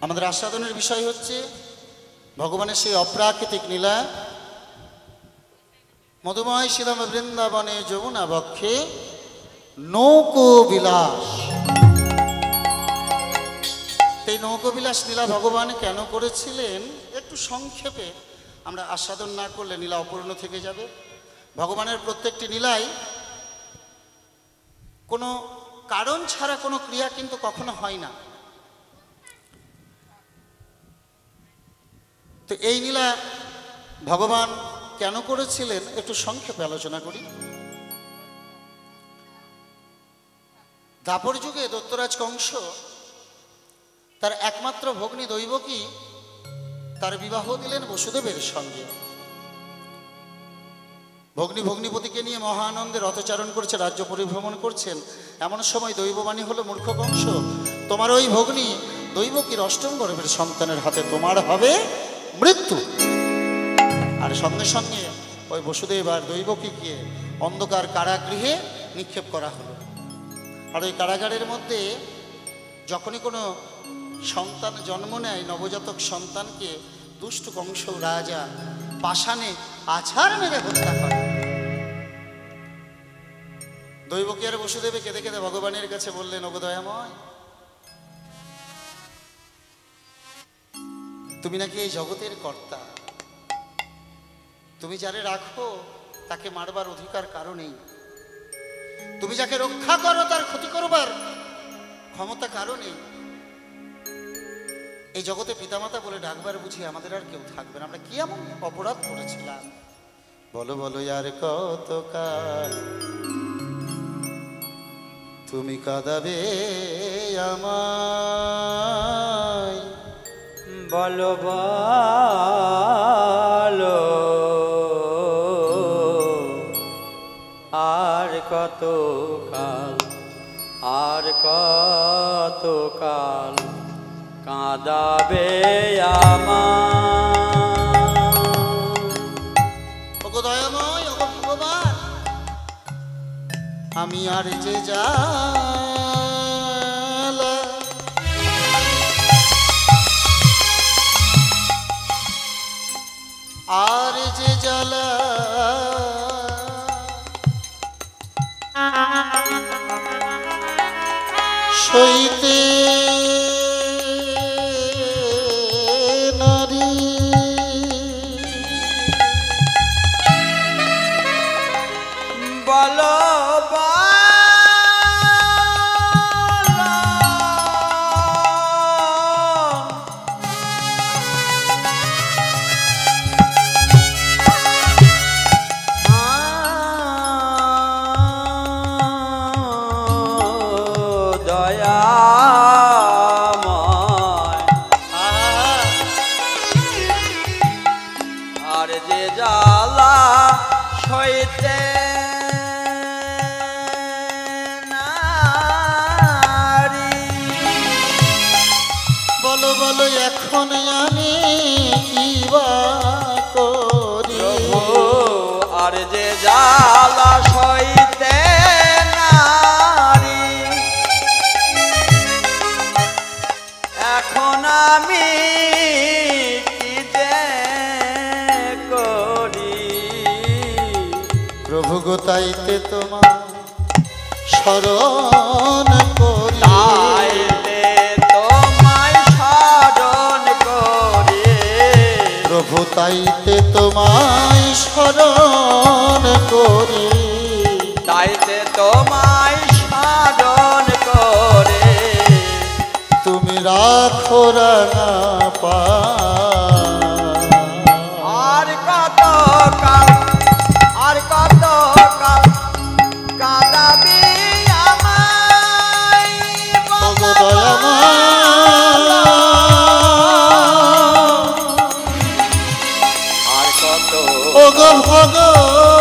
আমাদের আস্বাদনের বিষয় হচ্ছে ভগবানের সেই অপ্রাকৃতিক লীলা। মধুময় শ্রীরাম বৃন্দাবনে যমুনা বক্ষে নৌকো বিলাস। এই নৌকো বিলাস লীলা ভগবান কেন করেছিলেন একটু সংক্ষেপে আমরা আস্বাদন না করলে লীলা অপূর্ণ থেকে যাবে। ভগবানের প্রত্যেকটি লীলাই কোনো কারণ ছাড়া কোনো ক্রিয়া কিন্তু কখনো হয় না। তো এই লীলা ভগবান কেন করেছিলেন একটু সংক্ষেপে আলোচনা করি। দ্বাপর যুগে দৈত্যরাজ কংস তার একমাত্র ভগ্নী দৈবকী তার বিবাহ দিলেন বসুদেবের সঙ্গে। ভগ্নিপতিকে নিয়ে মহা আনন্দে রথচারণ করছে, রাজ্য পরিভ্রমণ করছেন। এমন সময় দৈববাণী হলো, মূর্খ কংস, তোমার ওই ভগ্নী দৈবকীর অষ্টম গর্ভের সন্তানের হাতে তোমার হবে মৃত্যু। আর সঙ্গে সঙ্গে ওই বসুদেব আর দৈবকীকে অন্ধকার কারাগৃহে নিক্ষেপ করা হলো। আর ওই কারাগারের মধ্যে যখনই কোনো সন্তান জন্ম নেয়, নবজাতক সন্তানকে দুষ্ট কংস রাজা পাষাণে আছাড় মেরে হত্যা করে। দৈবকী আর বসুদেবে কেঁদে কেঁদে ভগবানের কাছে বললেন, ওগো দয়াময়, তুমি নাকি এই জগতের কর্তা, তুমি যারে রাখো তাকে মারবার অধিকার কারো নেই, তুমি যাকে রক্ষা করো তার ক্ষতি করবার ক্ষমতা কারো নেই। এই জগতে পিতামাতা বলে ডাকবার বুঝি আমাদের আর কেউ থাকবে না। আমরা কি এমন অপরাধ করেছিলাম? বলো বলো আর কত কাল তুমি কাঁদাবে আমায়, বলো বলো আর কত কাল, আর কত কাল কাঁদাবে আমায়। ওগো দয়াময়, ওগো ভগবান, আমি আর যে জ্বালা আর যে জ্বালা সইতে নারী, বলো এখন আমি কি বা করি, আর যে জ্বালা সইতে নারী, এখন আমি কি যে করি। প্রভু গো তাইতে তোমার শরণ করি, প্রভু তাইতে তোমায় স্মরণ করি, তাইতে তোমায় স্মরণ করে তুমি রাখো রাঙা পা। আর কত কাল, আর কত কাল কাঁদাবি আমায়, ওগো দয়াময়, ওগো ভগবান,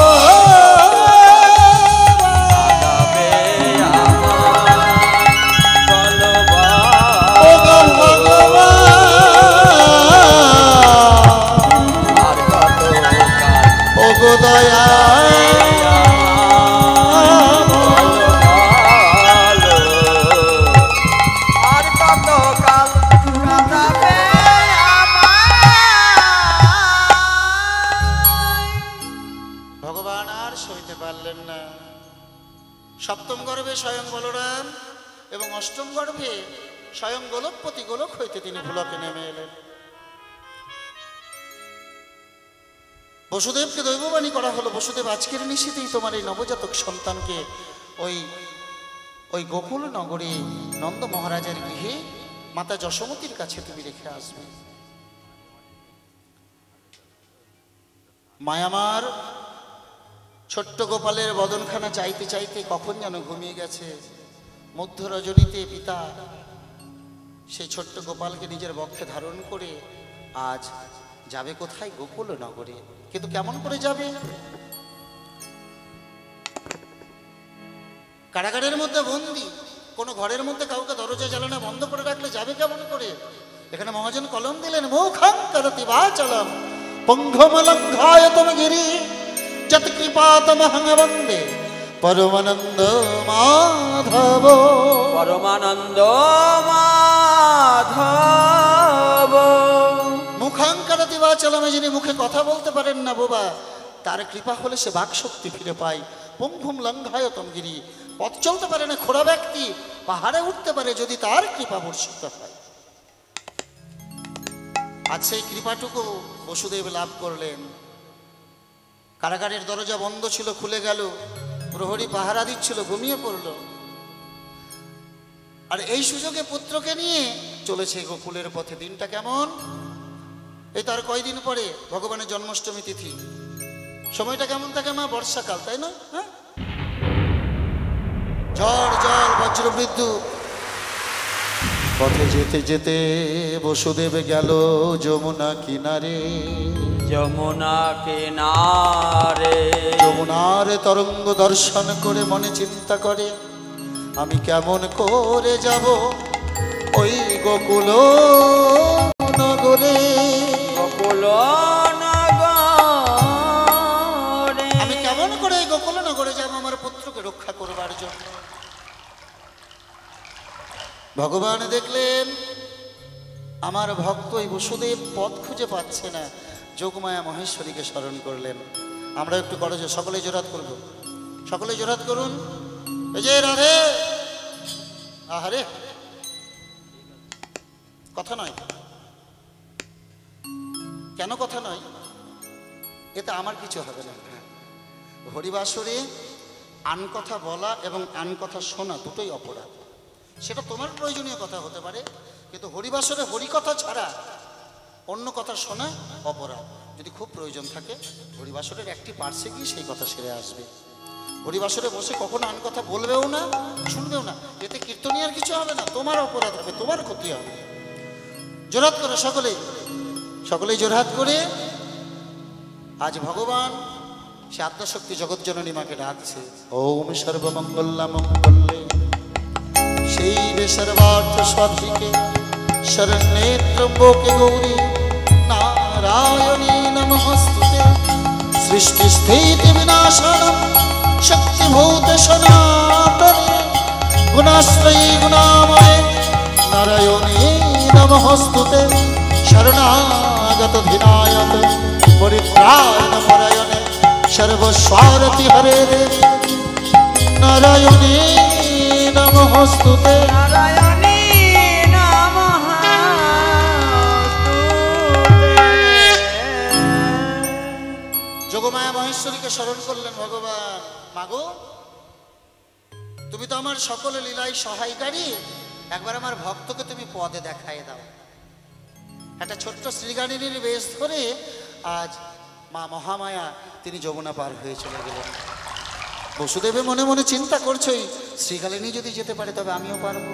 স্বয়ং বলরাম এবং অষ্টম গর্ভে স্বয়ং গোলকপতি গোলক হইতে তিনি ভুলকে নেমে এলেন। বসুদেবকে দৈববাণী করা হলো, বসুদেব আজকের নিশীতেই তোমার এই নবজাতক সন্তানকে ওই গোকুল নগরে নন্দ মহারাজের গৃহে মাতা যশোমতীর কাছে তুমি রেখে আসবে। মায়ামার ছোট্ট গোপালের বদনখানা চাইতে চাইতে কখন যেন ঘুমিয়ে গেছে। মধ্য রজনীতে পিতা সেই ছোট্ট গোপালকে নিজের বক্ষে ধারণ করে আজ যাবে কোথায়? গোকুল নগরে। কিন্তু কেমন করে যাবে? কারাগারের মধ্যে বন্দি, কোনো ঘরের মধ্যে কাউকে দরজা জ্বালানো বন্ধ করে রাখলে যাবে কেমন করে? এখানে মহাজন কলম দিলেন, মুখাং করতি বাচলম পঙ্ঘমলঙ্ঘায়তম গিরি যত কৃপাতমহং বন্দে পরমানন্দ মাধব। পরমানন্দ মাধব। মুখাং করতি বাচলমে, যিনি মুখে কথা বলতে পারেন না বোবা, তার কৃপা হলে সে বাকশক্তি ফিরে পায়। পঙ্ঘুম লঙ্ঘায়তম গিরি, পথ চলতে পারে না খোড়া ব্যক্তি পাহাড়ে উঠতে পারে যদি তার কৃপা বর্ষিত হয়। আজ সেই কৃপাটুকু বসুদেব লাভ করলেন। কারাগারের দরজা বন্ধ ছিল, খুলে গেল। প্রহরী পাহারা দিচ্ছিল, ঘুমিয়ে পড়ল। আর এই সুযোগে পুত্রকে নিয়ে চলেছে গোকুলের পথে। দিনটা কেমন? এই তার কয়দিন পরে ভগবানের জন্মাষ্টমী তিথি। সময়টা কেমন থাকে মা? বর্ষাকাল, তাই না? হ্যাঁ, ঝড় জল বজ্রবিদ্যুৎ। পথে যেতে যেতে বসুদেব গেল যমুনা কিনারে। যমুনা কিনারে। যমুনার তরঙ্গ দর্শন করে মনে চিন্তা করে, আমি কেমন করে যাব ওই গোকুল নগরে। গোকুল নগরে। আমি কেমন করে এই গোকুল নগরে যাব আমার পুত্রকে রক্ষা করবার জন্য। ভগবান দেখলেন আমার ভক্ত এই বসুদেব পথ খুঁজে পাচ্ছে না, যোগমায়া মহেশ্বরীকে স্মরণ করলেন। আমরা একটু করজো, সকলে জোরাত করব, সকলে জোরাত করুন। এই যে রাধে, আহারে কথা নয়। কেন কথা নয়? এতে আমার কিছু হবে না। হরিবাসরে আন কথা বলা এবং আন কথা শোনা দুটোই অপরাধ। সেটা তোমার প্রয়োজনীয় কথা হতে পারে, কিন্তু হরিবাসরে হরিকথা ছাড়া অন্য কথা শোনা অপরাধ। যদি খুব প্রয়োজন থাকে হরিবাসরের একটি পার্শ্বে গিয়ে সেই কথা সেরে আসবে। হরিবাসরে বসে কখনো আন কথা বলবেও না, শুনবেও না। এতে কীর্তনিয়ার কিছু হবে না, তোমার অপরাধ হবে, তোমার ক্ষতি হবে। জোরহাত করে সকলেই, সকলেই জোরহাত করে আজ ভগবান সে আত্মশক্তি জগৎজননী মাকে ডাকছে। ওম সর্বমঙ্গলা মঙ্গলে সেই সর্বার্থ সাধিকে শরণ্যে ত্র্যম্বকে গৌরী নারায়ণী নমস্তুতে। সৃষ্টি স্থিতি বিনাশনম শক্তিভূত সনাতনে গুণাশ্রয়ী গুণাময়ে নারায়ণী নমস্তুতে। শরণাগত ধিনায়ত পরিত্রাণ পরায়ণে সর্বস্বারতি হরে নারায়ণী নমস্তুতে। নারায়ণী নমস্তুতে। যোগমায়া মহেশ্বরীকে স্মরণ করলেন ভগবান। মাগো, তুমি তো আমার সকল লীলাই সহায়কারী, একবার আমার ভক্তকে তুমি পদে দেখায় দাও। একটা ছোট্ট শ্রীগানিনীর বেশ ধরে আজ মা মহামায়া তিনি যমুনা পার হয়ে চলে গেলেন। বসুদেবে মনে মনে চিন্তা করছই, শ্রীকালিনী যদি যেতে পারে তবে আমিও পারবো।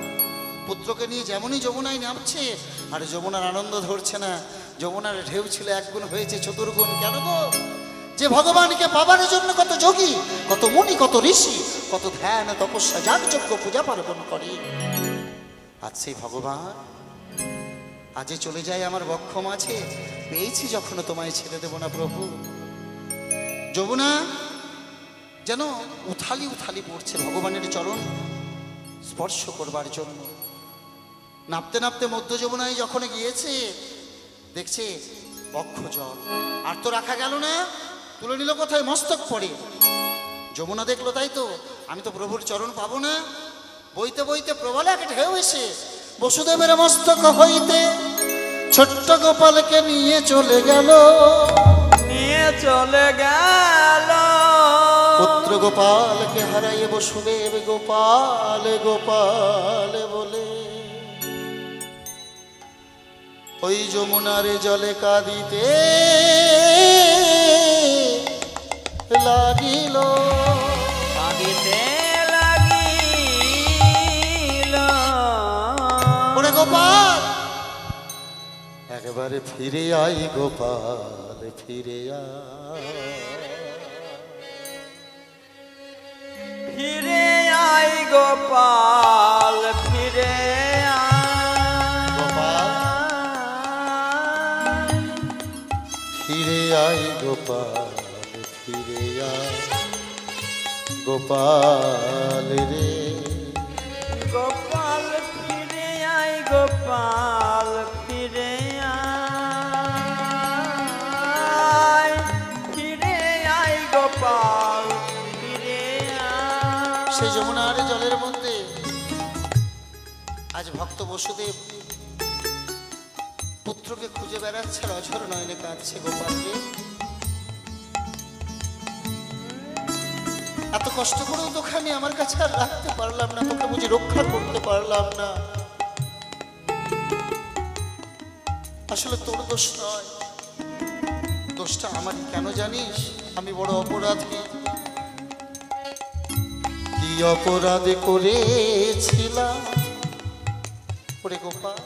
পুত্রকে নিয়ে যেমনই যমুনায় নামছে আর যমুনার আনন্দ ধরছে না। যমুনার ঢেউ ছিল একগুণ, হয়েছে চতুর্গুণ। কেন গো? যে ভগবানকে পাবার জন্য কত যোগী, কত মুনি, কত ঋষি, কত ধ্যান তপস্যা যাগযজ্ঞ পূজা পার্বণ করে। আজ সেই ভগবান আজে চলে যায় আমার বক্ষ মাঝে। পেয়েছি যখন তোমায় ছেড়ে দেব না প্রভু। যমুনা যেন উথালি উথালি পড়ছে ভগবানের চরণ স্পর্শ করবার জন্য। নাপতে নাপতে মধ্য যমুনায় যখন গিয়েছে দেখছে বক্ষ জল, আর তো রাখা গেল না, তুলে নিল কোথায়? মস্তক পড়ে। যমুনা দেখলো, তাই তো আমি তো প্রভুর চরণ পাবো না। বইতে বইতে প্রবল এক ঢেউ এসে বসুদেবের মস্তক হইতে ছোট্ট গোপালকে নিয়ে চলে গেল। নিয়ে চলে গেল। পুত্র গোপালকে হারাইয়ে বসুদেব গোপাল গোপাল বলে ওই যমুনারে জলে কাঁদিতে লাগিল। কাঁদিতে লাগিল। ওরে গোপাল একবারে ফিরে আই গোপাল ফিরে আয়। ফিরে আই গোপাল ফিরে আয়। ফিরে আই গোপাল ফিরে আয় গোপাল রে। গোপাল ফিরে আই গোপাল ফিরে আয়। ফিরে আই গোপাল ফিরে আয়। সেই যমুনার জলের মধ্যে আজ ভক্ত বসুদেব পুত্রকে খুঁজে বেড়াচ্ছে, আর অঝর নয়নে কাঁদছে গোপালকে। এত কষ্ট করেও তোকে আমি আমার কাছে আর রাখতে পারলাম না, তোকে বুঝি রক্ষা করতে পারলাম না। আসলে তোর দোষ নয়, দোষটা আমারই। কেন জানিস? আমি বড় অপরাধী। কি অপরাধ করেছিলাম ওরে গোপাল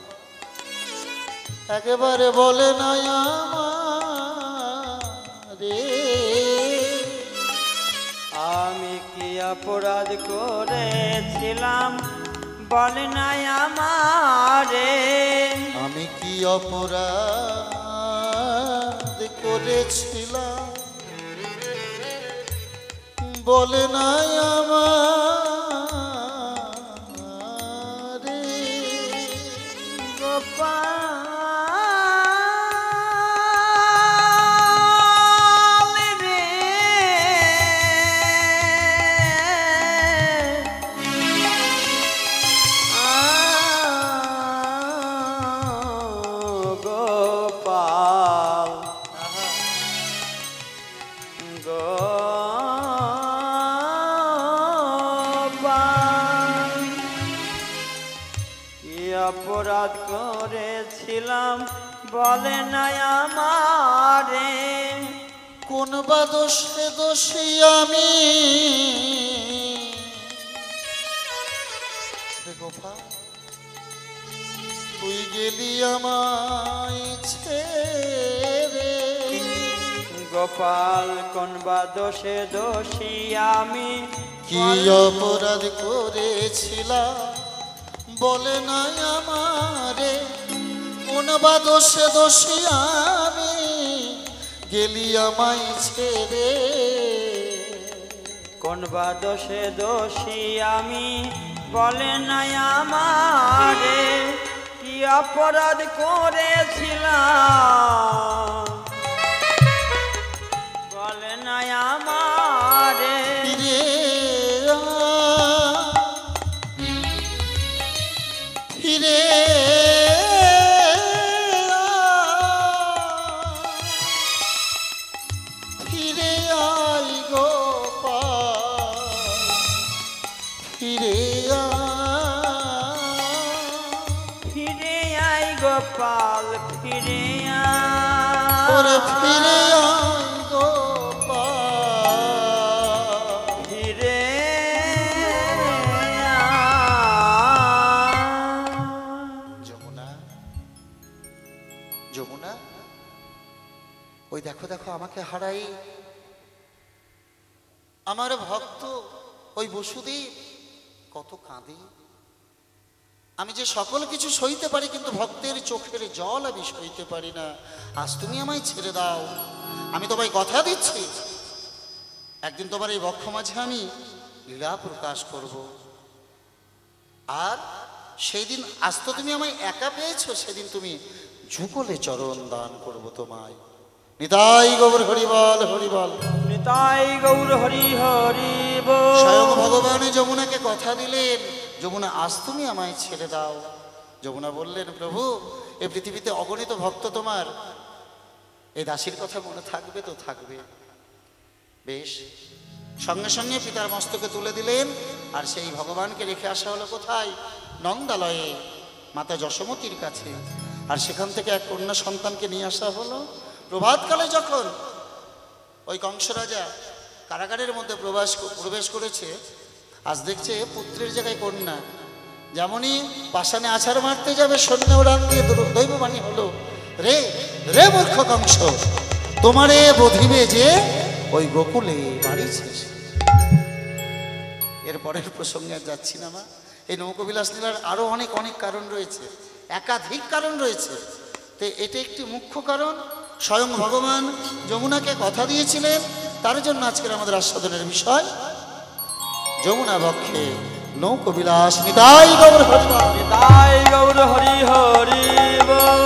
একেবারে বলে নাই আমারে। আমি কি অপরাধ করেছিলাম বলে নাই আমারে। আমি কি অপরাধ করেছিলাম বলে নাই আমারে। গোপাল রে গোপাল গোপাল কি অপরাধ করেছিলাম বলে নাই আমারে। কোন বা দোষে দোষী আমি রে গোপাল তুই গেলি আমায় ছেড়ে। গোপাল কোন বা দোষে দোষী আমি কি অপরাধ করেছিলাম বলে নাই আমারে। কোন বা দোষে দোষী আমি গেলি আমায় ছেড়ে। কোন বা দোষে দোষী আমি বলে নাই আমারে। কি অপরাধ করেছিলাম বলে নাই আমারে। ফিরে ফিরে আই গোপাল ফিরে ফিরে আই গোপাল ফিরে ওরে আয়। ফিরে আই গোপাল ফিরে যমুনা যমুনা ওই দেখো দেখো আমাকে হারাই আমার ভক্ত ওই বসুদেব কত কাঁদে। আমি যে সকল কিছু সইতে পারি কিন্তু ভক্তের চোখের জল আমি সইতে পারি না। আজ তুমি আমায় ছেড়ে দাও। আমি তোমায় কথা দিচ্ছি একদিন তোমার এই বক্ষ মাঝে আমি লীলা প্রকাশ করব। আর সেই দিন আজ তো তুমি আমায় একা পেয়েছো, সেদিন তুমি যুগলে চরণ দান করবো তোমায়। নিতাই গৌর হরিবল হরিবল। নিতাই গৌর হরি হরি স্বয়ং বল। ভগবান যমুনাকে কথা দিলেন, যমুনা আজ তুমি আমায় ছেড়ে দাও। যমুনা বললেন, প্রভু এই পৃথিবীতে অগণিত ভক্ত তোমার, এই দাসীর কথা মনে থাকবে তো থাকবে। বেশ, সঙ্গে সঙ্গে পিতার মস্তকে তুলে দিলেন, আর সেই ভগবানকে রেখে আসা হলো কোথায়? নন্দালয়ে, মাতা যশোমতীর কাছে। আর সেখান থেকে এক কন্যা সন্তানকে নিয়ে আসা হলো। প্রভাতকালে যখন ওই কংস রাজা কারাগারের মধ্যে প্রবেশ করেছে, আজ দেখছে পুত্রের জায়গায় কন্যা। যেমনই পাষাণে আছাড় মারতে যাবে, সৈন্য উড়ান দিয়ে দৈববাণী হলো, রে রে মূর্খ কংস, তোমারে বধিবে যে ওই গোকুলে বাড়িছে। এরপরের প্রসঙ্গে আর যাচ্ছি না মা। এই নৌকবিলাস লীলার আরো অনেক অনেক কারণ রয়েছে, একাধিক কারণ রয়েছে। তো এটা একটি মুখ্য কারণ। স্বয়ং ভগবান যমুনাকে কথা দিয়েছিলেন, তার জন্য আজকের আমাদের আস্বাদনের বিষয় যমুনা বক্ষে নৌকবিলাস। নিতাই গৌর হরিবল। নিতাই গৌর হরি হরি বল।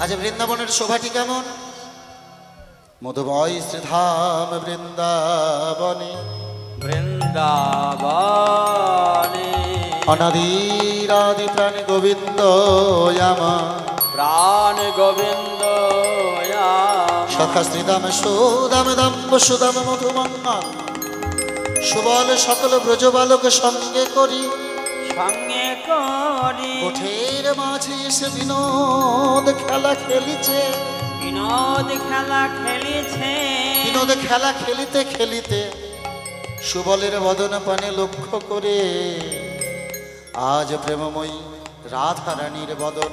আজ বৃন্দাবনের শোভাটি কেমন? মধুময় শ্রীধাম বৃন্দাবনে, বৃন্দাবনে অনাদিরাদি প্রাণ গোবিন্দ আমার প্রাণ গোবিন্দ সখা শ্রীদাম সুদাম দাম্ব সুদাম মধুমঙ্গল সুবল সকল ব্রজবালক সঙ্গে করি, সঙ্গে করি কোঠের মাঝে এসে বিনোদ খেলা খেলিছে। বিনোদ খেলা খেলিছে। বিনোদ খেলা খেলিতে খেলিতে সুবলের বদন পানে লক্ষ্য করে আজ প্রেমময়ী রাধা রানীর বদন,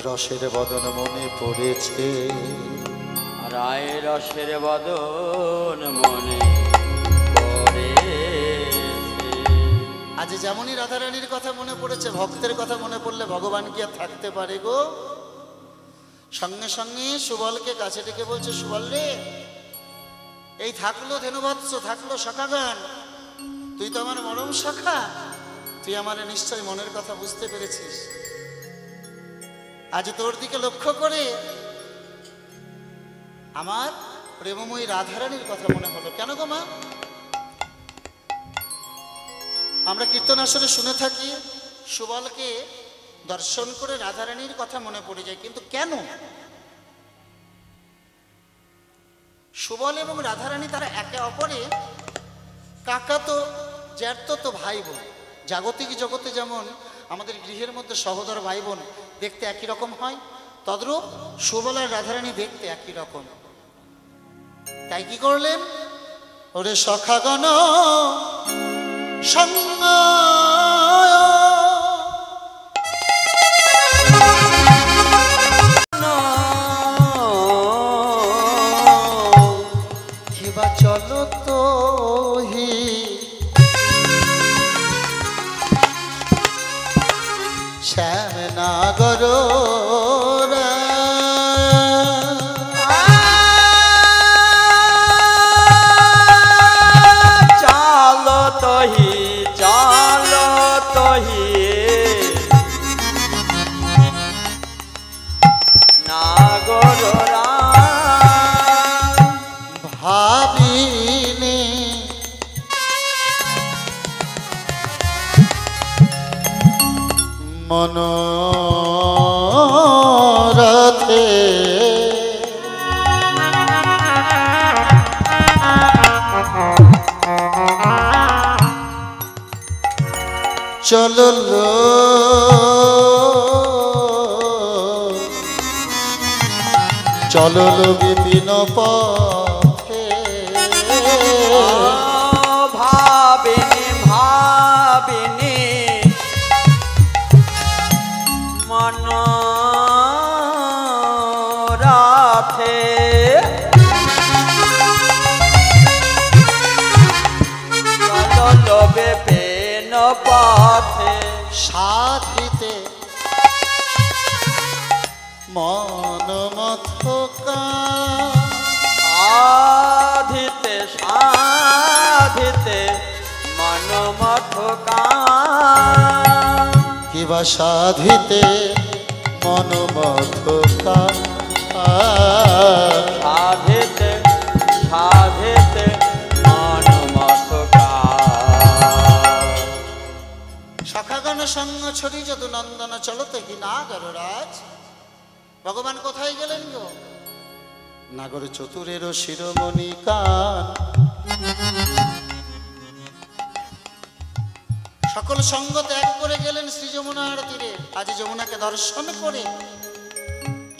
রসের বদন মনে পড়েছে। রায় রসের বদন মনে পড়েছে। আজ যেমনই রাধা রানীর কথা মনে পড়েছে, ভক্তের কথা মনে পড়লে ভগবান কি আর থাকতে পারে গো? সঙ্গে সঙ্গে সুবলকে কাছে ডেকে বলছে, সুবল রে, এই থাকলো ধেনুবৎস, থাকলো সখাগান, তুই তো আমার মরম সখা, তুই আমার নিশ্চয় মনের কথা বুঝতে পেরেছিস। আজ তোর দিকে লক্ষ্য করে আমার প্রেমময়ী রাধারানীর কথা মনে হলো। কেন গো মা? আমরা কীর্তন আসরে শুনে থাকি সুবলকে দর্শন করে রাধারানীর কথা মনে পড়ে যায়, কিন্তু কেন? সুবল এবং রাধারানী তারা একে অপরে কাকাতো জ্যাঠতো ভাই বোন। জাগতিক জগতে যেমন আমাদের গৃহের মধ্যে সহোদর ভাই বোন দেখতে একই রকম হয়, তদ্রূপ সুবল আর রাধারানী দেখতে একই রকম। তাই কি করলেন? ওরে সখাগণ সঙ্গ কিবা চলো তো হি শ্যাম নাগর চালো তহি, চালো তহি নাগর ভাবিনি মনোরথে চললো চললো বিপিন পথে ভাবিনি, ভাবিনি মনোরথে চলো বিপিন পথে সাধিতে মন মথকা সাধিতে, সাধিতে মনোমথকা কিবা সাধিতে মন মথকা ছড়ি যদু নন্দন চলতে কি নাগররাজ। ভগবান কোথায় গেলেন গো? নাগর চতুরের শিরোমণি কান, সকল সঙ্গ ত্যাগ করে গেলেন শ্রী যমুনার তীরে। আজ যমুনাকে দর্শন করে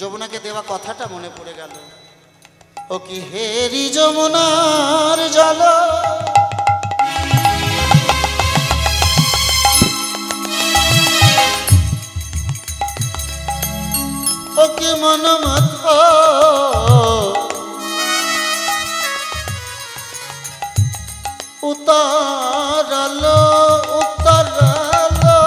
যমুনাকে দেওয়া কথাটা মনে পড়ে গেল। ও কি হেরি যমুনার জল, ও কি মন মত উতারালো উতারালো।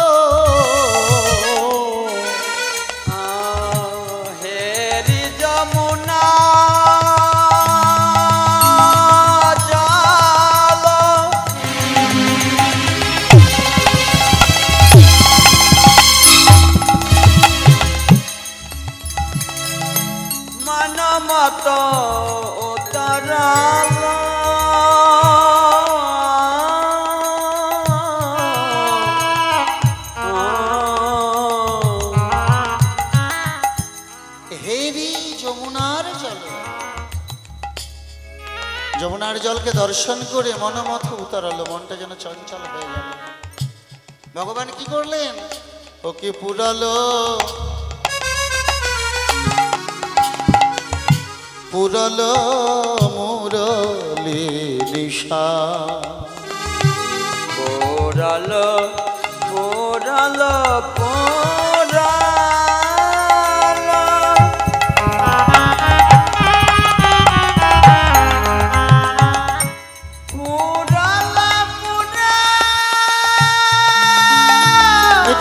হেরি যমুনা জল, মন মত উতরালো। হেরি যমুনার জল, যমুনার জলকে দর্শন করে মনমথ উতরালো, মনটা যেন চঞ্চল হয়ে গেল। ভগবান কি করলেন? ওকে পুরালো পুরালো মুরলি নিশা। পোড়ালো পোড়ালো পোড়ালো, পোড়ালো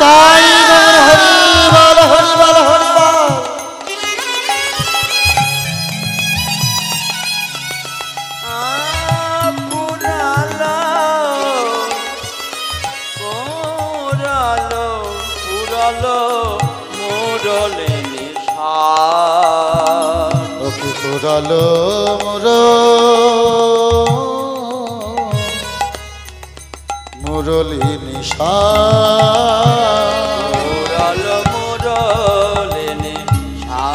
তাই গৌর হরি বল হরি বল হরি বল। পোড়ালো পোড়ালো পোড়ালো মোরলে নিশা। ওকে পুরালো মুরলি নিশা। পোড়ালো মোরলে নিশা।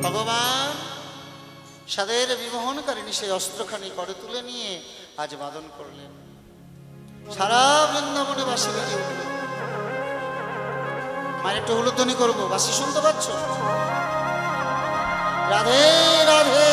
ভগবান সাদের বিমোহনকারিণী সেই অস্ত্রখানি করে তুলে নিয়ে আজ বাদন করলেন। সারা বৃন্দাবনে বাঁশি বেজে উঠল। মায়ের একটু হুলুধ্বনি করবো, বাঁশি শুনতে পাচ্ছ? রাধে রাধে।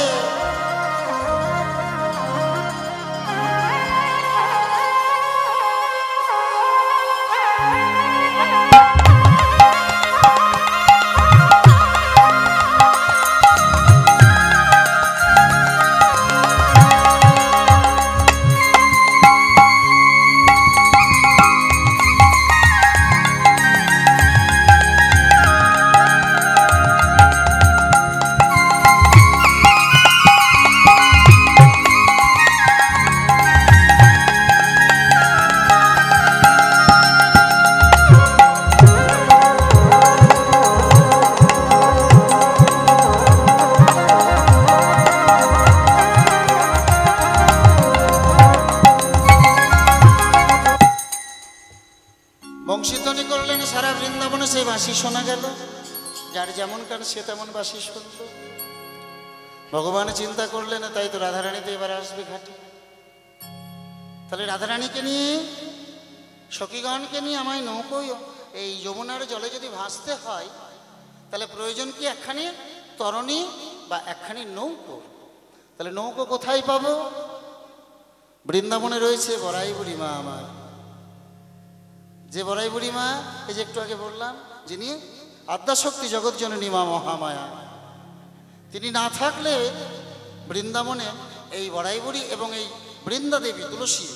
বংশীধ্বনি করলেন, সারা বৃন্দাবনে সেই বাঁশি শোনা গেল। যার যেমন কান সে তেমন বাঁশি শুনল। ভগবান চিন্তা করলেন, তাই তো রাধারানী তো এবার আসবে ঘাটে। তাহলে রাধারানীকে নিয়ে সখীগণকে নিয়ে আমায় নৌকোয় এই যমুনার জলে যদি ভাসতে হয়, তাহলে প্রয়োজন কি একখানি তরণী বা একখানি নৌকো। তাহলে নৌকো কোথায় পাবো? বৃন্দাবনে রয়েছে বড়াই বুড়ি মা আমার। যে বড়াই বুড়ি মা, এই যে একটু আগে বললাম, যিনি আদ্যাশক্তি জগৎজননী মা মহামায়া, তিনি না থাকলে বৃন্দাবনে এই বড়াই বুড়ি এবং এই বৃন্দা দেবী তুলসী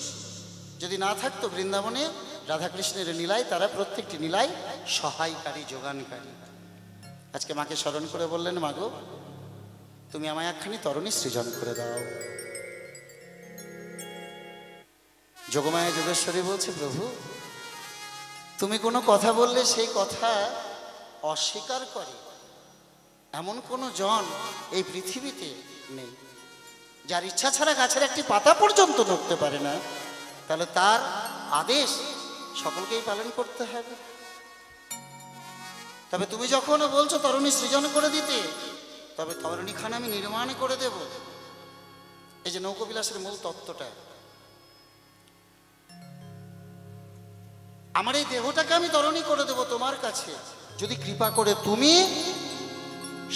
যদি না থাকতো, বৃন্দাবনে রাধাকৃষ্ণের লীলায় তারা প্রত্যেকটি লীলায় সহায়কারী যোগানকারী। আজকে মাকে স্মরণ করে বললেন, মাগো তুমি আমায় একখানি তরণী সৃজন করে দাও। যোগমায়া যোগেশ্বরী বলছে, প্রভু তুমি কোনো কথা বললে সেই কথা অস্বীকার করে এমন কোনো জন এই পৃথিবীতে নেই। যার ইচ্ছা ছাড়া গাছের একটি পাতা পর্যন্ত নড়তে পারে না, তাহলে তার আদেশ সকলকেই পালন করতে হবে। তবে তুমি যখন বলছো তরুণী সৃজন করে দিতে, তবে তরুণীখানা আমি নির্মাণ করে দেব। এই যে নৌকবিলাসের মূল তত্ত্বটা, আমার এই দেহটাকে আমি তরণী করে দেব তোমার কাছে, যদি কৃপা করে তুমি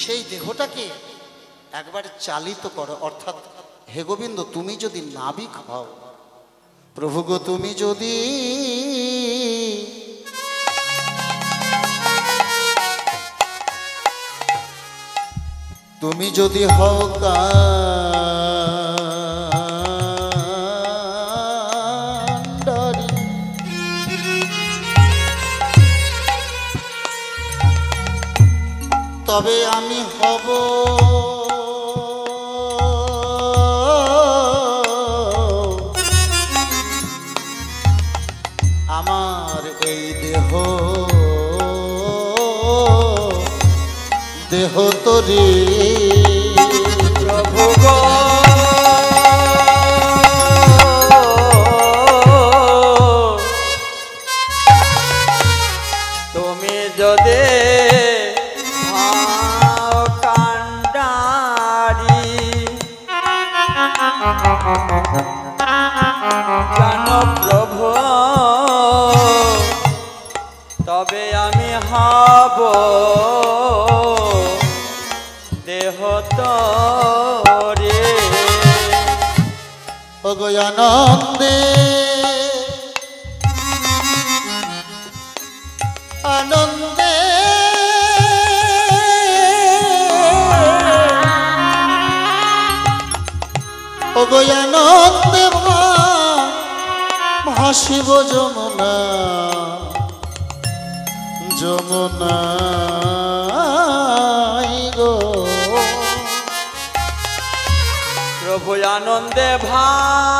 সেই দেহটাকে একবার চালিত করো। অর্থাৎ হে গোবিন্দ, তুমি যদি নাবিক হও, প্রভু গো তুমি যদি হও কান্ডারি, তবে আমি হব আমার এই দেহ তরি প্রভু গো তুমি যদি হও কান্ডারি, জানো প্রভু তবে আমি হব দেহ তরে। ওগো আনন্দে আনন্দে ওগো আনন্দে ভাসিব যমুনা যমুনাই গো। প্রভু আনন্দে ভাসিব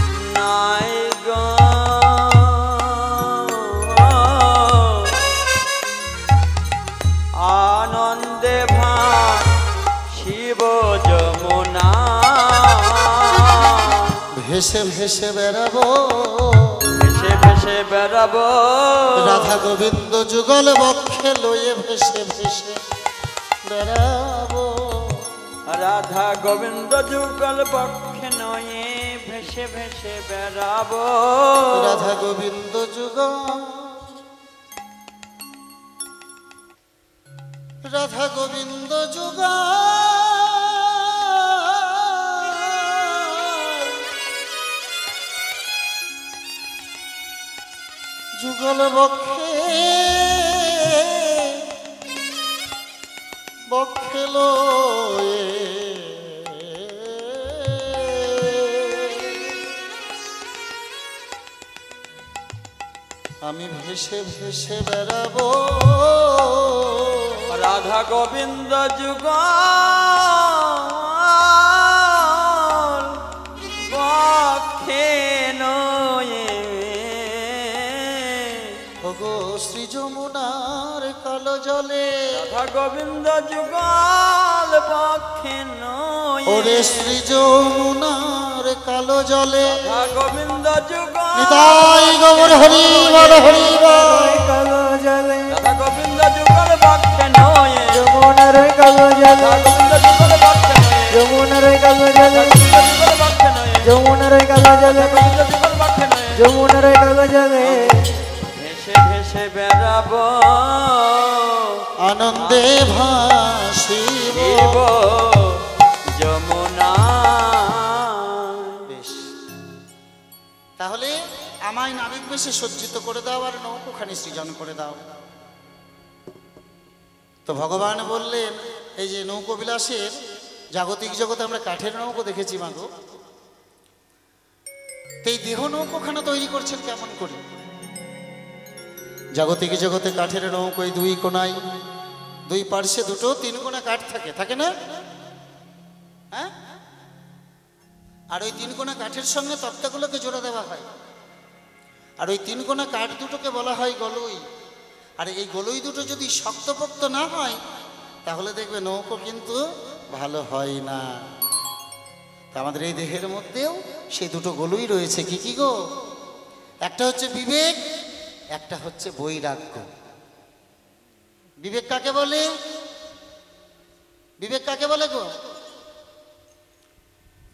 যমুনাই গো। আনন্দে ভাসিব যমুনা, ভেসে ভেসে বেড়াবো ভেসে ভেসে বেড়াবো রাধা গোবিন্দ যুগল বক্ষে লয়ে ভেসে ভেসে বেড়াবো। রাধা গোবিন্দ যুগল বক্ষে নয়ে ভেসে ভেসে বেড়াবো। রাধা গোবিন্দ যুগল রাধা গোবিন্দ যুগল বক্ষে বক্ষে লয়ে আমি ভেসে ভেসে বেড়াবো। রাধা গোবিন্দ যুগল বক্ষে নয়ে। ওগো শ্রী যমুনার কালো জলে, রাধা গোবিন্দ যুগল বক্ষে নয়ে। ওরে শ্রী যমুনার কালো জলে, রাধা গোবিন্দ যুগল নিতাই গৌর হরি বল হরি বল। কালো জলে রাধা গোবিন্দ যুগল বক্ষে নয়ে। যমুনার কালো জলে রাধা গোবিন্দ যুগল বক্ষে নয়ে। যমুনার কালো জলে যুগল বক্ষে নয়ে। যমুনার কালো জলে গোবিন্দ যুগল বক্ষে নয়ে। যমুনার কালো জলে ভেসে ভেসে বেড়াবো আনন্দে ভাসিব। শিব যমুনা। বেশ, তাহলে আমায় নাবিক বেশে সজ্জিত করে দাও আর নৌকোখানি সৃজন করে দাও। তো ভগবান বললেন, এই যে নৌকো বিলাসের জাগতিক জগতে আমরা কাঠের নৌকো দেখেছি মাগো, তো এই দেহ নৌকোখানা তৈরি করছেন কেমন করে? জাগতিক জগতে কাঠের নৌকো এই দুই কোনায়, দুই পার্শ্বে দুটো তিন কোনা কাঠ থাকে, থাকে না? হ্যাঁ, আর ওই তিন কোনা কাঠের সঙ্গে তক্তাগুলোকে জোড়া দেওয়া হয়, আর ওই তিন কোনা কাঠ দুটোকে বলা হয় গলই। আর এই গলুই দুটো যদি শক্তপোক্ত না হয় তাহলে দেখবে নৌকো কিন্তু ভালো হয় না। তা আমাদের এই দেহের মধ্যেও সেই দুটো গলুই রয়েছে। কি কি গো? একটা হচ্ছে বিবেক, একটা হচ্ছে বৈরাগ্য। বিবেক কাকে বলে? বিবেক কাকে বলে গো?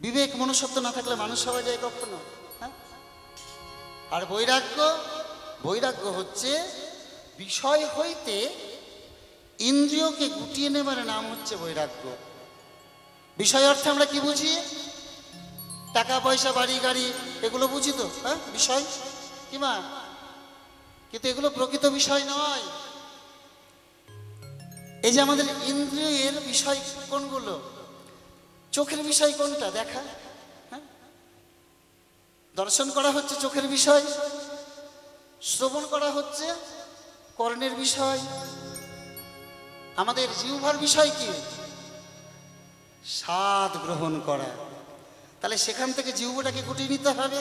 বিবেক মনুষ্যত্ব না থাকলে মানুষ হওয়া যায় কখনো? হ্যাঁ। আর বৈরাগ্য, বৈরাগ্য হচ্ছে বিষয় হইতে ইন্দ্রিয়কে গুটিয়ে নেবার নাম হচ্ছে বৈরাগ্য। বিষয় অর্থে আমরা কি বুঝি? টাকা পয়সা বাড়ি গাড়ি এগুলো বুঝি তো, হ্যাঁ বিষয় কি মা? কিন্তু এগুলো প্রকৃত বিষয় নয়। এই যে আমাদের ইন্দ্রিয়ের বিষয় কোনগুলো? চোখের বিষয় কোনটা? দেখা, হ্যাঁ দর্শন করা হচ্ছে চোখের বিষয়, শ্রবণ করা হচ্ছে কর্ণের বিষয়। আমাদের জিহ্বার বিষয় কি? স্বাদ গ্রহণ করা। তাহলে সেখান থেকে জিহ্বাটাকে গুটিয়ে নিতে হবে।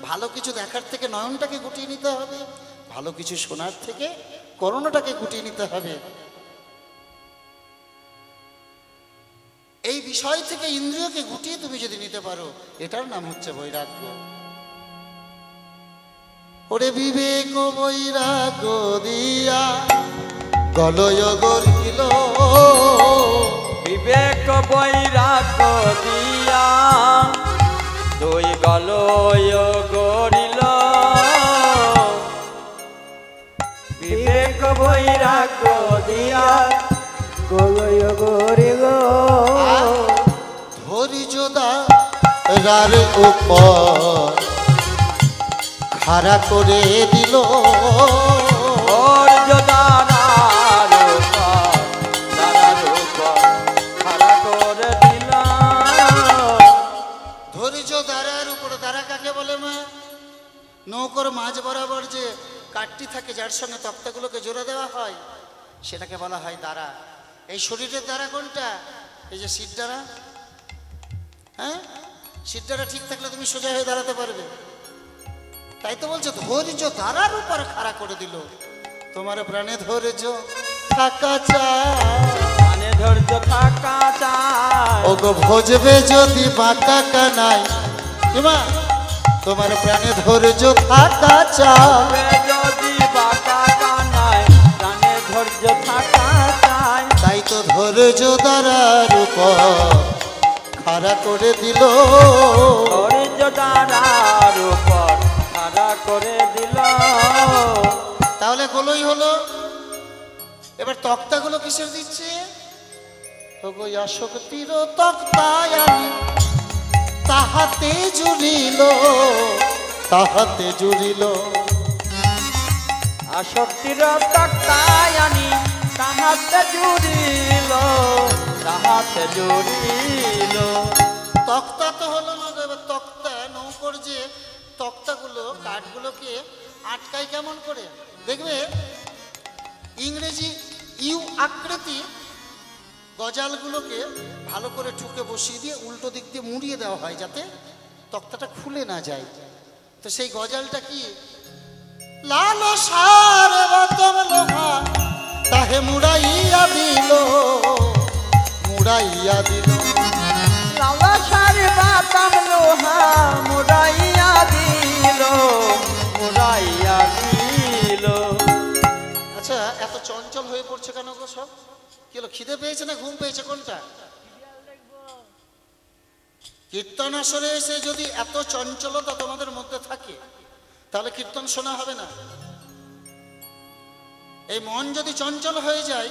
ভালো কিছু দেখার থেকে নয়নটাকে গুটিয়ে নিতে হবে, ভালো কিছু শোনার থেকে কর্ণটাকে গুটিয়ে নিতে হবে। এই বিষয় থেকে ইন্দ্রিয়কে গুটিয়ে তুমি যদি নিতে পারো, এটার নাম হচ্ছে বৈরাগ্য। ওরে বিবেক বৈরাগ্য দিয়া গলয় গরিল, বিবেক বৈরাগ্য দিয়া দুই গলয় গরিল। বিবেক বৈরাগ্য দিয়া গলয় গরিল, ধৈর্যদার উপর খাড়া করে দিল। ধৈর্যদার উপর দাঁড়ার উপর খাড়া করে দিলাম। ধৈর্য দ্বারার উপর, দ্বারা কাকে বলে মা? নৌকোর মাঝ বরাবর যে কাঠটি থাকে যার সঙ্গে তক্তাগুলোকে জোড়া দেওয়া হয় সেটাকে বলা হয় দ্বারা। এই শরীরের দ্বারা কোনটা? এই যে সিট দ্বারা। হ্যাঁ, সিট দ্বারা ঠিক থাকলে তুমি সোজা হয়ে দাঁড়াতে পারবে। তাই তো বলছো ধৈর্য দ্বারার উপর খাড়া করে দিল। তোমার প্রাণে ধৈর্য থাকা চাই, মানে ধৈর্য থাকা চাই। ওগো ভজবে যদি বাঁকা কানাই, মা তোমার প্রাণে ধৈর্য থাকা চাই। যদি বাঁকা কানায় প্রাণে ধৈর্য থাকা চাই। তাই তো ধৈর্য দ্বারার উপর খাড়া করে দিল। ধৈর্য দ্বারার উপর খাড়া করে দিল। তাহলে গলই হলো। এবার তক্তাগুলো কিসের দিচ্ছে? ওগো আসক্তির তক্তায় আমি তাহাতে জুড়িল, তাহাতে জুড়িল। আসক্তির তক্তায় আনি তাহাতে জুড়িল, তাহাতে জুড়িল। তক্তা তো হলো না গো। এবার তক্তা, নৌকোর যে তক্তাগুলো কাঠগুলোকে আটকায় কেমন করে দেখবে? ইংরেজি ইউ আকৃতি গজালগুলোকে ভালো করে ঠুকে বসিয়ে দিয়ে উল্টো দিক দিয়ে মুড়িয়ে দেওয়া হয় যাতে তক্তাটা খুলে না যায়। তো সেই গজালটা কি? লালো সার রতন লোহা তাহে মুড়াইয়া দিল, মুড়াইয়া দিল। লালা সারি বাতাম লোহা মুড়াইয়া দিল, মুড়াইয়া দিল। আচ্ছা, এত চঞ্চল হয়ে পড়ছে কেন গো সব? কি হলো, খিদে পেয়েছে না ঘুম পেয়েছে, কোনটা? কীর্তন আসরে এসে যদি এত চঞ্চলতা তোমাদের মধ্যে থাকে তাহলে কীর্তন শোনা হবে না। এই মন যদি চঞ্চল হয়ে যায়,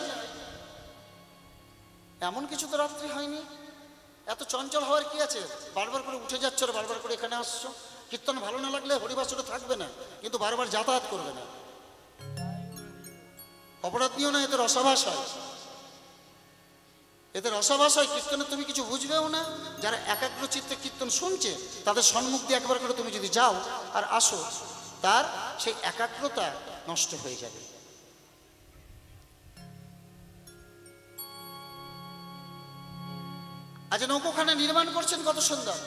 এমন কিছু তো রাত্রি হয়নি। এত চঞ্চল হওয়ার কি আছে? বারবার করে উঠে যাচ্ছ, বারবার করে এখানে আসছো। কীর্তন ভালো না লাগলে হরিবাসরে থাকবে না, কিন্তু বারবার যাতায়াত করবে না। অপরাধ নিও না, এতে রসাভাস হয়। এতে রসাভাস হয়। কীর্তনে তুমি কিছু বুঝবেও না। যারা একাগ্র চিত্তে কীর্তন শুনছে তাদের সম্মুখ দিয়ে একবার করে তুমি যদি যাও আর আসো, তার সেই একাগ্রতা নষ্ট হয়ে যাবে। আজ নৌকোখানা নির্মাণ করছেন কত সুন্দর।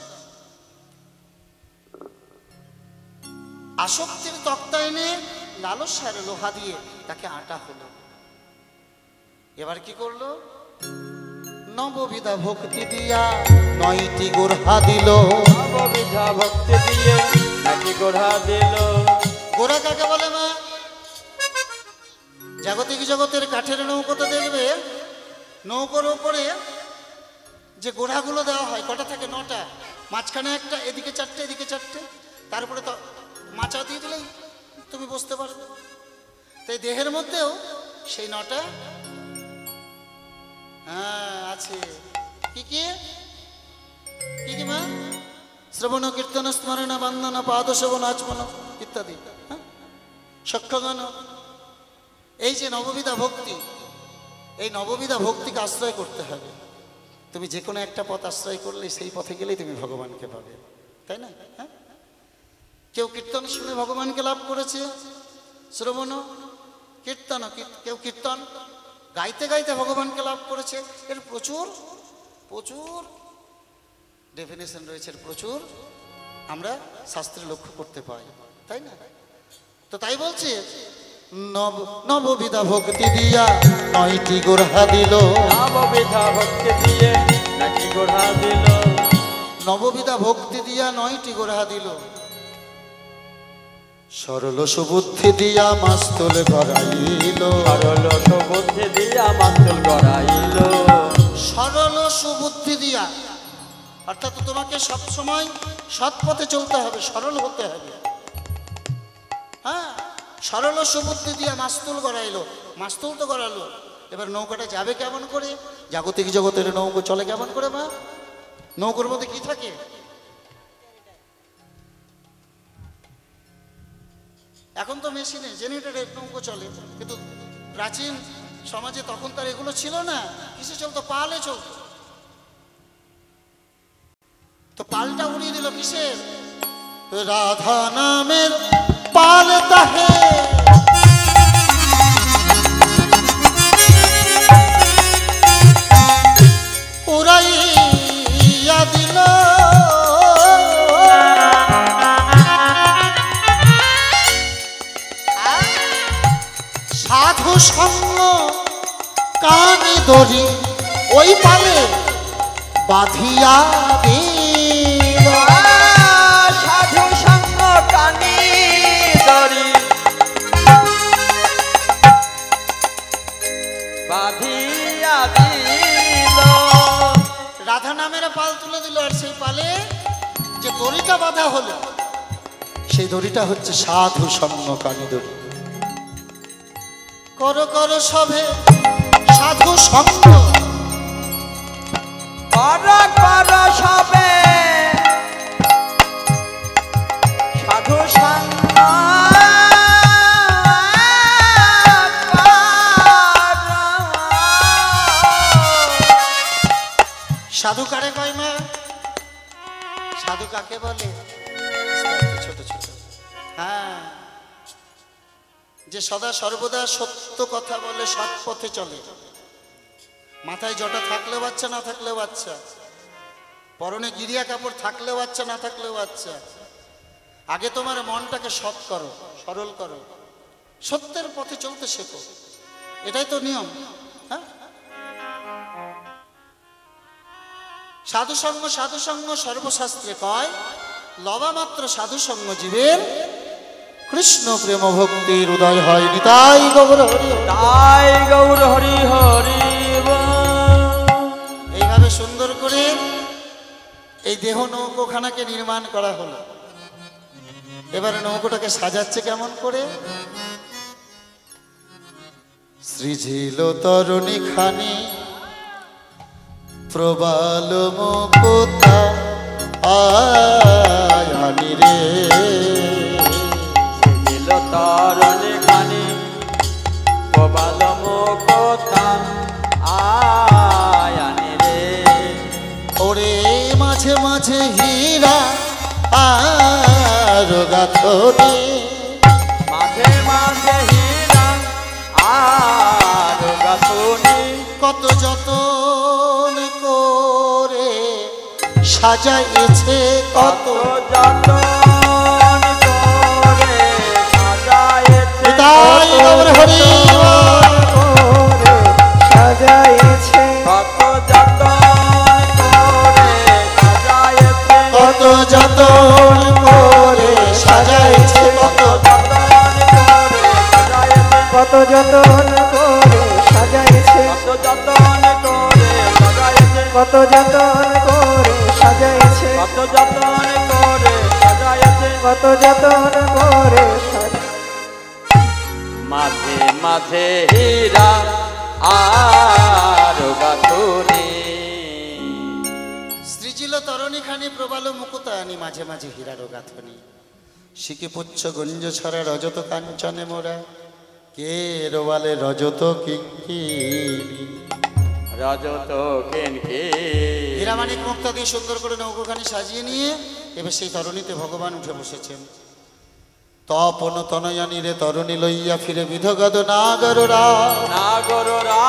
আসক্তির তক্তা এনে লালসার লোহা দিয়ে তাকে আটা হলো। এবার কি করলো? নববিধা ভক্তি দিয়া 9টি গোরহা দিল। নববিধা ভক্তি দিয়ে 9টি গোরহা দিল। গোরা কাকে বলে মা? জাগতিক জগতের কাঠের নৌকোতে দেখবে, নৌকোর ওপরে যে গোড়াগুলো দেওয়া হয় কটা থাকে? 9টা। মাঝখানে একটা, এদিকে 4টে, এদিকে 4টে, তারপরে তো মাচা দিয়ে দিলেই তুমি বুঝতে পারবে। তাই দেহের মধ্যেও সেই 9টা আছে। কি কি কি কি মা? শ্রবণ কীর্তন স্মরণ বন্দন পাদ সেবন আচমন ইত্যাদি, সক্ষগান। এই যে নববিধা ভক্তি, এই নববিধা ভক্তিকে আশ্রয় করতে হবে। তুমি যে কোনো একটা পথ আশ্রয় করলে সেই পথে গেলেই তুমি ভগবানকে পাবে, তাই না? হ্যাঁ, কেউ কীর্তন শুনে ভগবানকে লাভ করেছে, শ্রবণ কীর্তন, কেউ কীর্তন গাইতে গাইতে ভগবানকে লাভ করেছে। এর প্রচুর প্রচুর ডেফিনেশন রয়েছে, প্রচুর আমরা শাস্ত্রে লক্ষ্য করতে পাই, তাই না? তো তাই বলছে নববিধা ভক্তি দিয়া 9টি গোরহা দিল। নববিধা ভক্তি দিয়ে 9টি গোরহা দিল। নববিধা ভক্তি দিয়া 9টি গোরহা দিল। সরল সুবুদ্ধি দিয়া মাস্তুল গড়াইল। সরল সুবুদ্ধি দিয়া মাস্তুল গড়াইল। সরল সুবুদ্ধি দিয়া, অর্থাৎ তোমাকে সব সময় সৎ পথে চলতে হবে, সরল হতে হবে। হ্যাঁ, সরল সুবুদ্ধি দিয়া মাস্তুল গড়াইলো। মাস্তুল তো গড়ালো, এবার নৌকাটা যাবে কেমন করে? জাগতিক জগতের নৌকো চলে কেমন করে মা? নৌকোর মধ্যে কি থাকে? এখন তো মেশিনে জেনারেটরের নৌকো চলে, কিন্তু প্রাচীন সমাজে তখন তার এগুলো ছিল না। কিসে চলতো? পালে চলতো। তো পালটা উড়িয়ে দিল কিসের? রাধা নামের পাল তাহে উড়াইয়া দিল। সাধু সঙ্গ কানে দড়ি ওই পালে বাঁধিয়া দিল। সাধু সঙ্গ কানে দড়ি বাঁধিয়া দিল। রাধা নামের পাল তুলে দিল, আর সেই পালে যে দড়িটা বাঁধা হলো, সেই দড়িটা হচ্ছে সাধু সঙ্গ কানে দড়ি। করো করো সবে সাধু সঙ্গ, কর কর সবে সাধু সঙ্গ। সাধু কারে কয় মা? সাধু কাকে বলে? ছোট ছোট, হ্যাঁ, যে সদা সর্বদা সত্য কথা বলে, সৎ পথে চলে। মাথায় জটা থাকলেও বাচ্চা, না থাকলেও বাচ্চা, পরনে গিরিয়া কাপড় থাকলেও বাচ্চা, না থাকলেও বাচ্চা। আগে তোমার মনটাকে সৎ করো, সরল করো, সত্যের পথে চলতে শেখো, এটাই তো নিয়ম। হ্যাঁ, সাধুসঙ্গ সাধুসঙ্গ সর্বশাস্ত্রে কয়, লবা মাত্র সাধুসঙ্গ জীবের কৃষ্ণ প্রেম ভক্তির উদয় হয়। নিতাই গৌর হরি, তাই গৌর হরি হরি বল। এইভাবে সুন্দর করে এই দেহ নৌকোখানাকে নির্মাণ করা হলো। এবারে নৌকোটাকে সাজাচ্ছে কেমন করে? সৃজিল তরুণী খানি প্রবাল মুকুতা আয়ানি রে। দিল তরণে খানি প্রবাল মুকুতা আয়ানি রে। ওরে মাঝে মাঝে হীরা আর গাথনি, মাঝে মাঝে হীরা আর গাথনি। কত যতন করে সাজাইছে, কত যতন করে সাজাইছে, যতন করে সাজাইছে, কত যতন করে সাজাইছে, কত যতন করে সাজাইছে, কত যতন করে সাজাইছে, কত যতন করে মাঝে মাঝে হীরা আর গাথুনি। সৃজিল তরণী খানি প্রবাল মুকুতানি, মাঝে মাঝে হীরার গাঁথনি। শিখে পুচ্ছ গুঞ্জ ছড়া রজত কাঞ্চনে মোরা, কে রোয়ালে রজত কিঙ্কিরি। রজত কেনকে হীরামানিক মুক্তা দিয়ে সুন্দর করে নৌকোখানি সাজিয়ে নিয়ে এবার সেই তরণীতে ভগবান উঠে বসেছেন। তপন তনয়ানি রে তরণী লইয়া ফিরে বিধগদ নাগররা। নাগররা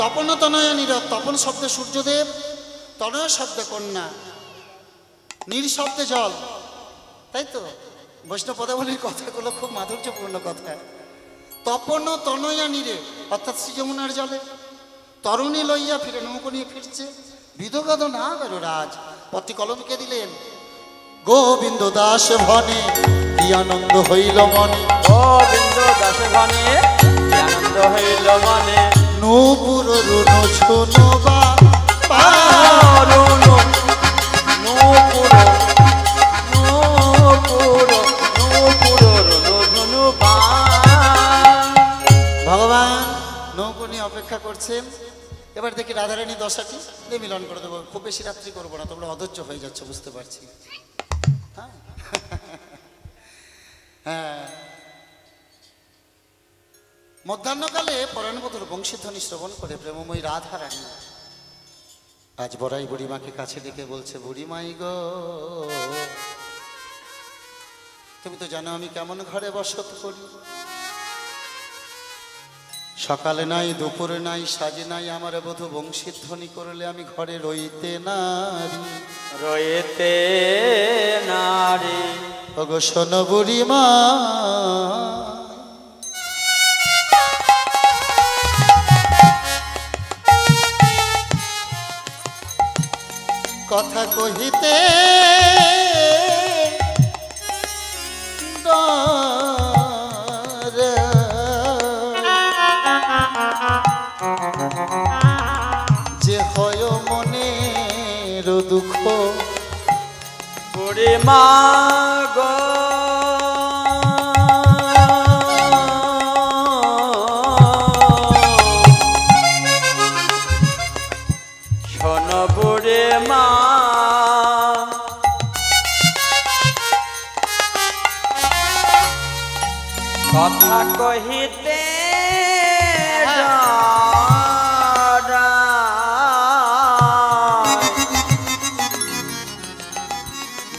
তপন তনয়ানীরা, তপন শব্দে সূর্যদেব, তনয় শব্দে কন্যা, নীর শব্দে জল। তাই তো বৈষ্ণব পদাবলীর কথাগুলো খুব মাধুর্যপূর্ণ কথা। তপন তনয়ানী রে অর্থাৎ শ্রী যমুনার জলে, তরুণী লইয়া ফিরে নৌকো নিয়ে ফিরছে বিধগদ নাগর রাজ। পত্তি কলমকে দিলেন গোবিন্দ দাস ভনে, কি আনন্দ হইল মনে। গোবিন্দ দাস ভনে, কি আনন্দ হইল মনে। নূপুর রুন ছুনবা পারুনো নূপুর নূপুর নূপুর রুনু পা। ভগবান নৌকো নিয়ে অপেক্ষা করছেন। এবার দেখি রাধারানী দশাটি দিয়ে মিলন করে দেবো। খুব বেশি রাত্রি করবো না, তোমরা অধৈর্য হয়ে যাচ্ছ বুঝতে পারছি। হ্যাঁ হ্যাঁ, মধ্যাহ্নকালে পরাণবধূর বংশীধ্বনি শ্রবণ করে প্রেমময়ী রাধারানী আজ বড়াই বুড়িমাকে কাছে ডেকে বলছে, বুড়িমাই গো, তুমি তো জানো আমি কেমন ঘরে বসত করি। সকালে নাই, দুপুরে নাই, সাজে নাই, আমার বধূ বংশীধ্বনি করলে আমি ঘরে রইতে নারী। রয়েতে নারী ওগো শোনো বুড়িমা, কথা কহিতে ডরে, যে হয় মনের দুঃখ। বুড়ি মা গো শোন বুড়ি মা, কথা কহিতে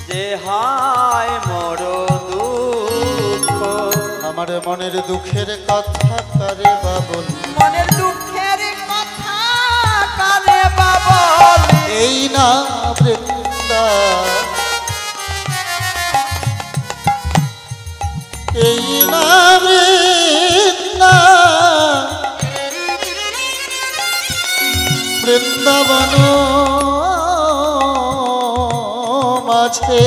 যে হায় মোর দুঃখ। আমার মনের দুঃখের কথা কারে বাবল, মনের দুঃখের কথা কারে বাবল। এই না বৃন্দা, এই না বৃন্দা, বৃন্দাবন মাঝে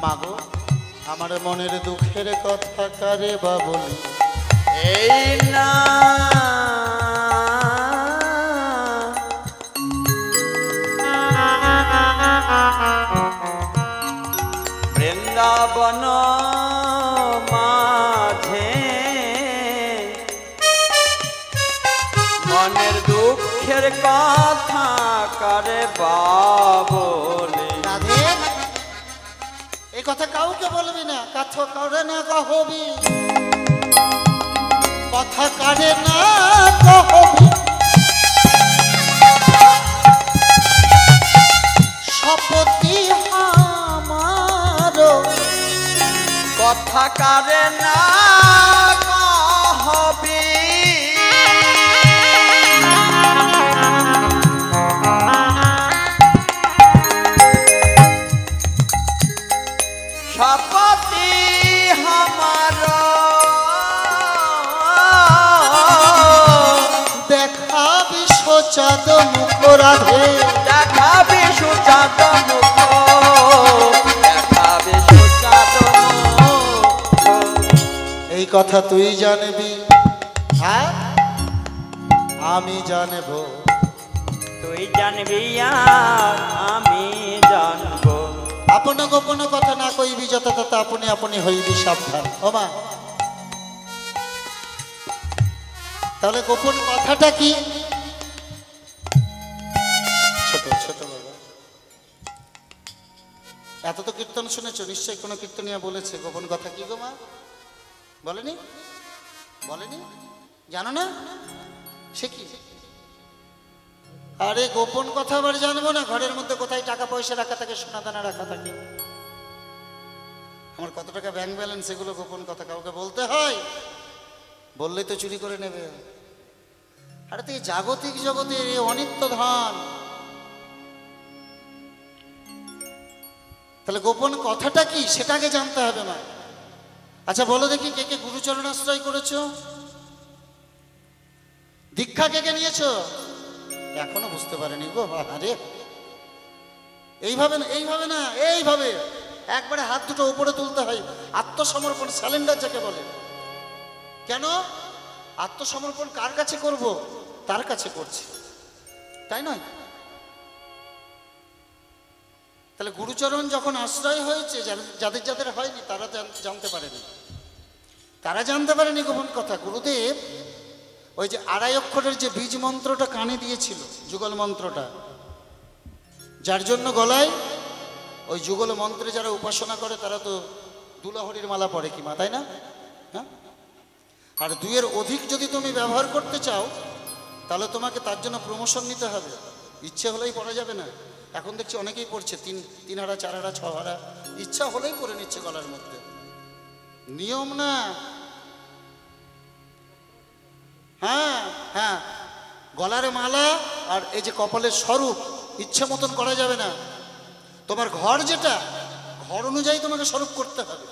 মাগো, আমার মনের দুঃখের কথা কারে বাবল। এই না বৃন্দাবন মাঝে মনের দুঃখের কথা কারে বাবলে। রাধে, এই কথা কাউকে বলবি না, কথা কারে না কহবি, কথা কারে না কহবি। শপথি আমার কথা কারে না কহবি। শপথি আমার সুচাঁদ মুখ রাধে। দেখাবে সুচাঁদ মুখ, দেখাবে সুচাঁদ মুখ। এই কথা তুই জানবি, হ্যাঁ আমি জানব। তুই জানবি আর আমি জানবো। আপন গোপন কথা না কইবি যত তত আপনি আপনি হইবি সাবধান। ও মা, তাহলে গোপন কথাটা কি? ছোট ছোট বাবা, এত তো কীর্তন শুনেছো, নিশ্চয়ই কোনো কীর্তনিয়া বলেছে গোপন কথা কি গো মা? বলেনি? বলেনি? জানো না? সে কি? আরে গোপন কথা আবার জানবো না? ঘরের মধ্যে কোথায় টাকা পয়সা রাখা থাকে, সোনা দানা রাখা থাকে, আমার কত টাকা ব্যাংক ব্যালেন্স, এগুলো গোপন কথা কাউকে বলতে হয়? বললেই তো চুরি করে নেবে। আরে তুই জাগতিক জগতের এই অনিত্য ধন, তাহলে গোপন কথাটা কি সেটাকে জানতে হবে না। আচ্ছা বলো দেখি, কে কে গুরুচরণ আশ্রয় করেছো? দীক্ষা কে কে নিয়েছো? এখনো বুঝতে পারেনি গো। আরে এইভাবে না, এইভাবে না, এইভাবে একবারে হাত দুটো উপরে তুলতে হয়। আত্মসমর্পণ, স্যালেন্ডার যাকে বলে। কেন আত্মসমর্পণ? কার কাছে করব? তার কাছে করছি, তাই নয়? তাহলে গুরুচরণ যখন আশ্রয় হয়েছে, যাদের যাদের হয়নি তারা জানতে পারেনি, তারা জানতে পারেনি গোপন কথা। গুরুদেব ওই যে 2.5 অক্ষরের যে বীজ মন্ত্রটা কানে দিয়েছিল, যুগল মন্ত্রটা, যার জন্য গলায় ওই যুগল মন্ত্রে যারা উপাসনা করে তারা তো দুলাহরির মালা পড়ে কি মা, তাই না? হ্যাঁ, আর 2-এর অধিক যদি তুমি ব্যবহার করতে চাও তাহলে তোমাকে তার জন্য প্রমোশন নিতে হবে। ইচ্ছে হলেই পড়া যাবে না। এখন দেখছি অনেকেই পড়ছে 3 হারা, 4 হারা, 6 হারা, ইচ্ছা হলেই পড়ে নিচ্ছে গলার মধ্যে। নিয়ম না। হ্যাঁ হ্যাঁ, গলার মালা আর এই যে কপালের স্বরূপ ইচ্ছে মতন করা যাবে না। তোমার ঘর যেটা, ঘর অনুযায়ী তোমাকে স্বরূপ করতে হবে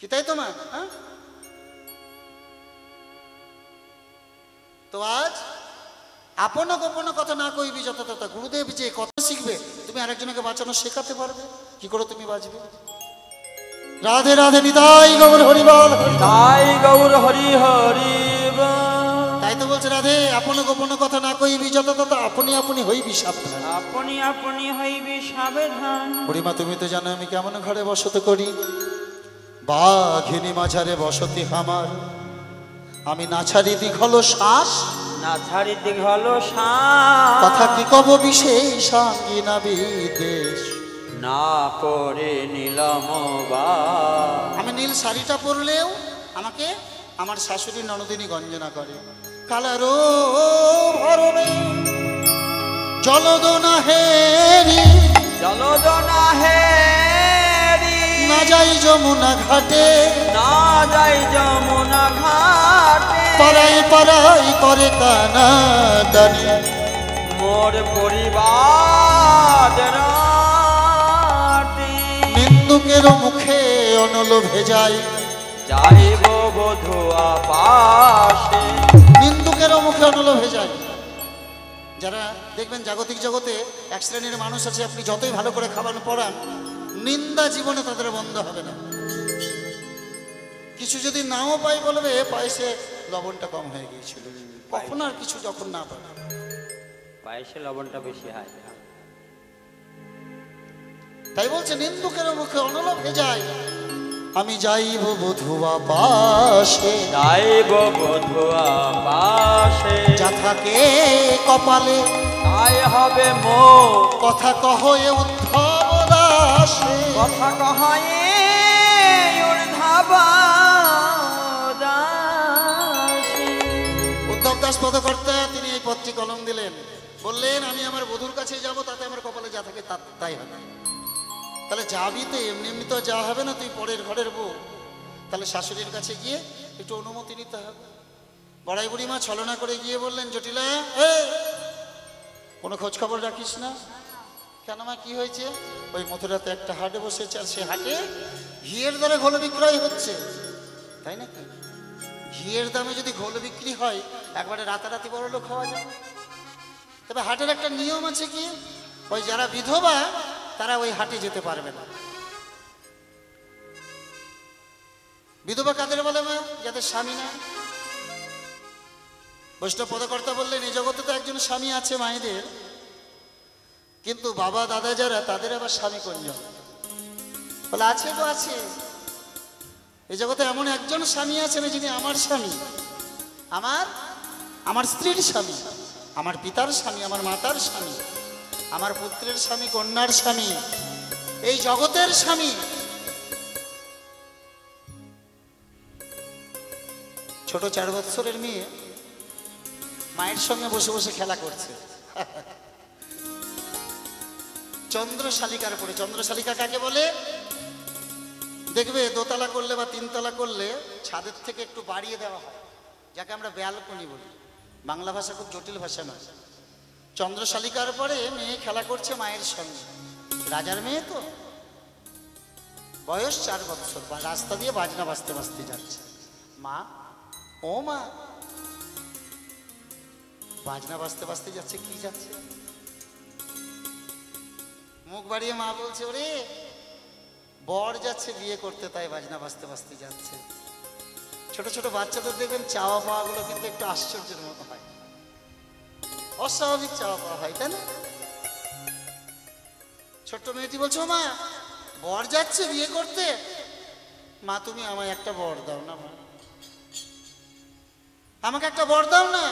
কি, তাই তোমার? হ্যাঁ, তো আজ আপন গোপন কথা না কইবি যত তথা। গুরুদেব যে কথা শিখবে, তুমি আরেকজনকে বাঁচানো শেখাতে পারবে। কি করে তুমি বাঁচবে? রাধে রাধে, নিতাই গৌর হরিবল। তাই গৌর হরি হরি বল। তাই তো বলছে রাধে, আপন গোপন কথা না কইবি যত তত আপনি আপনি হইবি সাবধান। আপনি আপনি হইবি সাবধান। বুড়িমা তুমি তো জানো আমি কেমন ঘরে বসত করি। বাঘিনী মাঝারে বসতি আমার, আমি না ছাড়ি দীঘল শ্বাস। না ছাড়ি দীঘল শ্বাস। কথা কি কব বিশেষ আঙ্গিনা বিদেশ। না পরে নিলাম বা। আমি নীল শাড়িটা পরলেও আমাকে আমার শাশুড়ি ননদিনী গঞ্জনা করে। কালারো ভরণে জলদনা হেরি, জলদনা হেরি। না যাই যমুনা ঘাটে, না যাই যমুনা ঘাটে। পাড়াই পাড়াই করে কানাদানি। মোর পরিবার নিন্দুকের মুখে অনল ভেজাই, যাইব বধুয়া পাশে। নিন্দুকের মুখে অনল ভেজাই। যারা দেখবেন জাগতিক জগতে এক শ্রেণীর মানুষ আছে, আপনি যতই ভালো করে খাওয়ানো পড়ান, নিন্দা জীবনে তাদের বন্ধ হবে না। কিছু যদি নাও পাই বলবে পায়েসে লবণটা কম হয়ে গিয়েছিল, কখন আর কিছু যখন না পাবে। পায়েসে লবণটা বেশি হয়। তাই বলছে নিন্দুকের মুখে অনল ভেজাই, আমি যাইব বধুয়া পাশে। যাইব বধুয়া পাশে। যা থাকে কপালে তাই হবে মোর। কথা কহ এ উদ্ধব দাসে। কথা কহায়ে ঊর্ধ্বা দাসে। উদ্ধব দাস পদকর্তা তিনি এই পত্রী কলম দিলেন, বললেন আমি আমার বধূর কাছে যাব, তাতে আমার কপালে যা থাকে তাই হবে। তাহলে যাবি তো, এমনি এমনি তো যা হবে না, তুই পরের ঘরের বউ, তাহলে শাশুড়ির কাছে গিয়ে একটু অনুমতি নিতে হবে। বড়াই বুড়িমা ছলনা করে গিয়ে বললেন, জটিলা কোনো খোঁজ খবর রাখিস না কেন মা? কি হয়েছে? ওই মথুরাতে একটা হাটে বসেছে, আর সে হাটে ঘিয়ের দরে ঘোল বিক্রয় হচ্ছে, তাই নাকি? ঘিয়ের দামে যদি ঘোল বিক্রি হয়, একবারে রাতারাতি বড় লোক হওয়া যাবে। তবে হাটের একটা নিয়ম আছে কি, ওই যারা বিধবা তারা ওই হাটে যেতে পারবে না। বিধবা কাদের বলে মা? যাদের স্বামী না। বৈষ্ণব পদকর্তা বললেন এই জগতে তো একজন স্বামী আছে মায়েদের, কিন্তু বাবা দাদা যারা তাদের আবার স্বামী কোনজন? বলে আছে তো আছে, এই জগতে এমন একজন স্বামী আছেন যিনি আমার স্বামী, আমার স্ত্রীর স্বামী, আমার পিতার স্বামী, আমার মাতার স্বামী, আমার পুত্রের স্বামী, কন্যার স্বামী, এই জগতের স্বামী। ছোট 4 বৎসরের মেয়ে মায়ের সঙ্গে বসে বসে খেলা করছে চন্দ্রশালিকার উপরে। চন্দ্রশালিকা কাকে বলে? দেখবে দোতলা করলে বা 3 তলা করলে ছাদের থেকে একটু বাড়িয়ে দেওয়া হয়, যাকে আমরা ব্যালকনি বলি। বাংলা ভাষা খুব জটিল ভাষা নয়। চন্দ্রশালিকার পরে মেয়ে খেলা করছে মায়ের সঙ্গে। রাজার মেয়ে তো, বয়স 4 বৎসর, বা রাস্তা দিয়ে বাজনা বাজতে বাজতে যাচ্ছে। মা, ও মা, বাজনা বাজতে বাজতে যাচ্ছে, কি যাচ্ছে? মুখ বাড়িয়ে মা বলছে ওরে বর যাচ্ছে বিয়ে করতে, তাই বাজনা বাজতে বাজতে যাচ্ছে। ছোট ছোট বাচ্চাদের দেখবেন চাওয়া পাওয়া গুলো কিন্তু একটু আশ্চর্যের মতো হয়, অস্বাভাবিক চাওয়া পাওয়া হয়, তাই না? ছোট্ট মেয়েটি বলছো মা বর যাচ্ছে বিয়ে করতে, মা তুমি আমায় একটা বর দাও না, মা আমাকে একটা বর দাও না।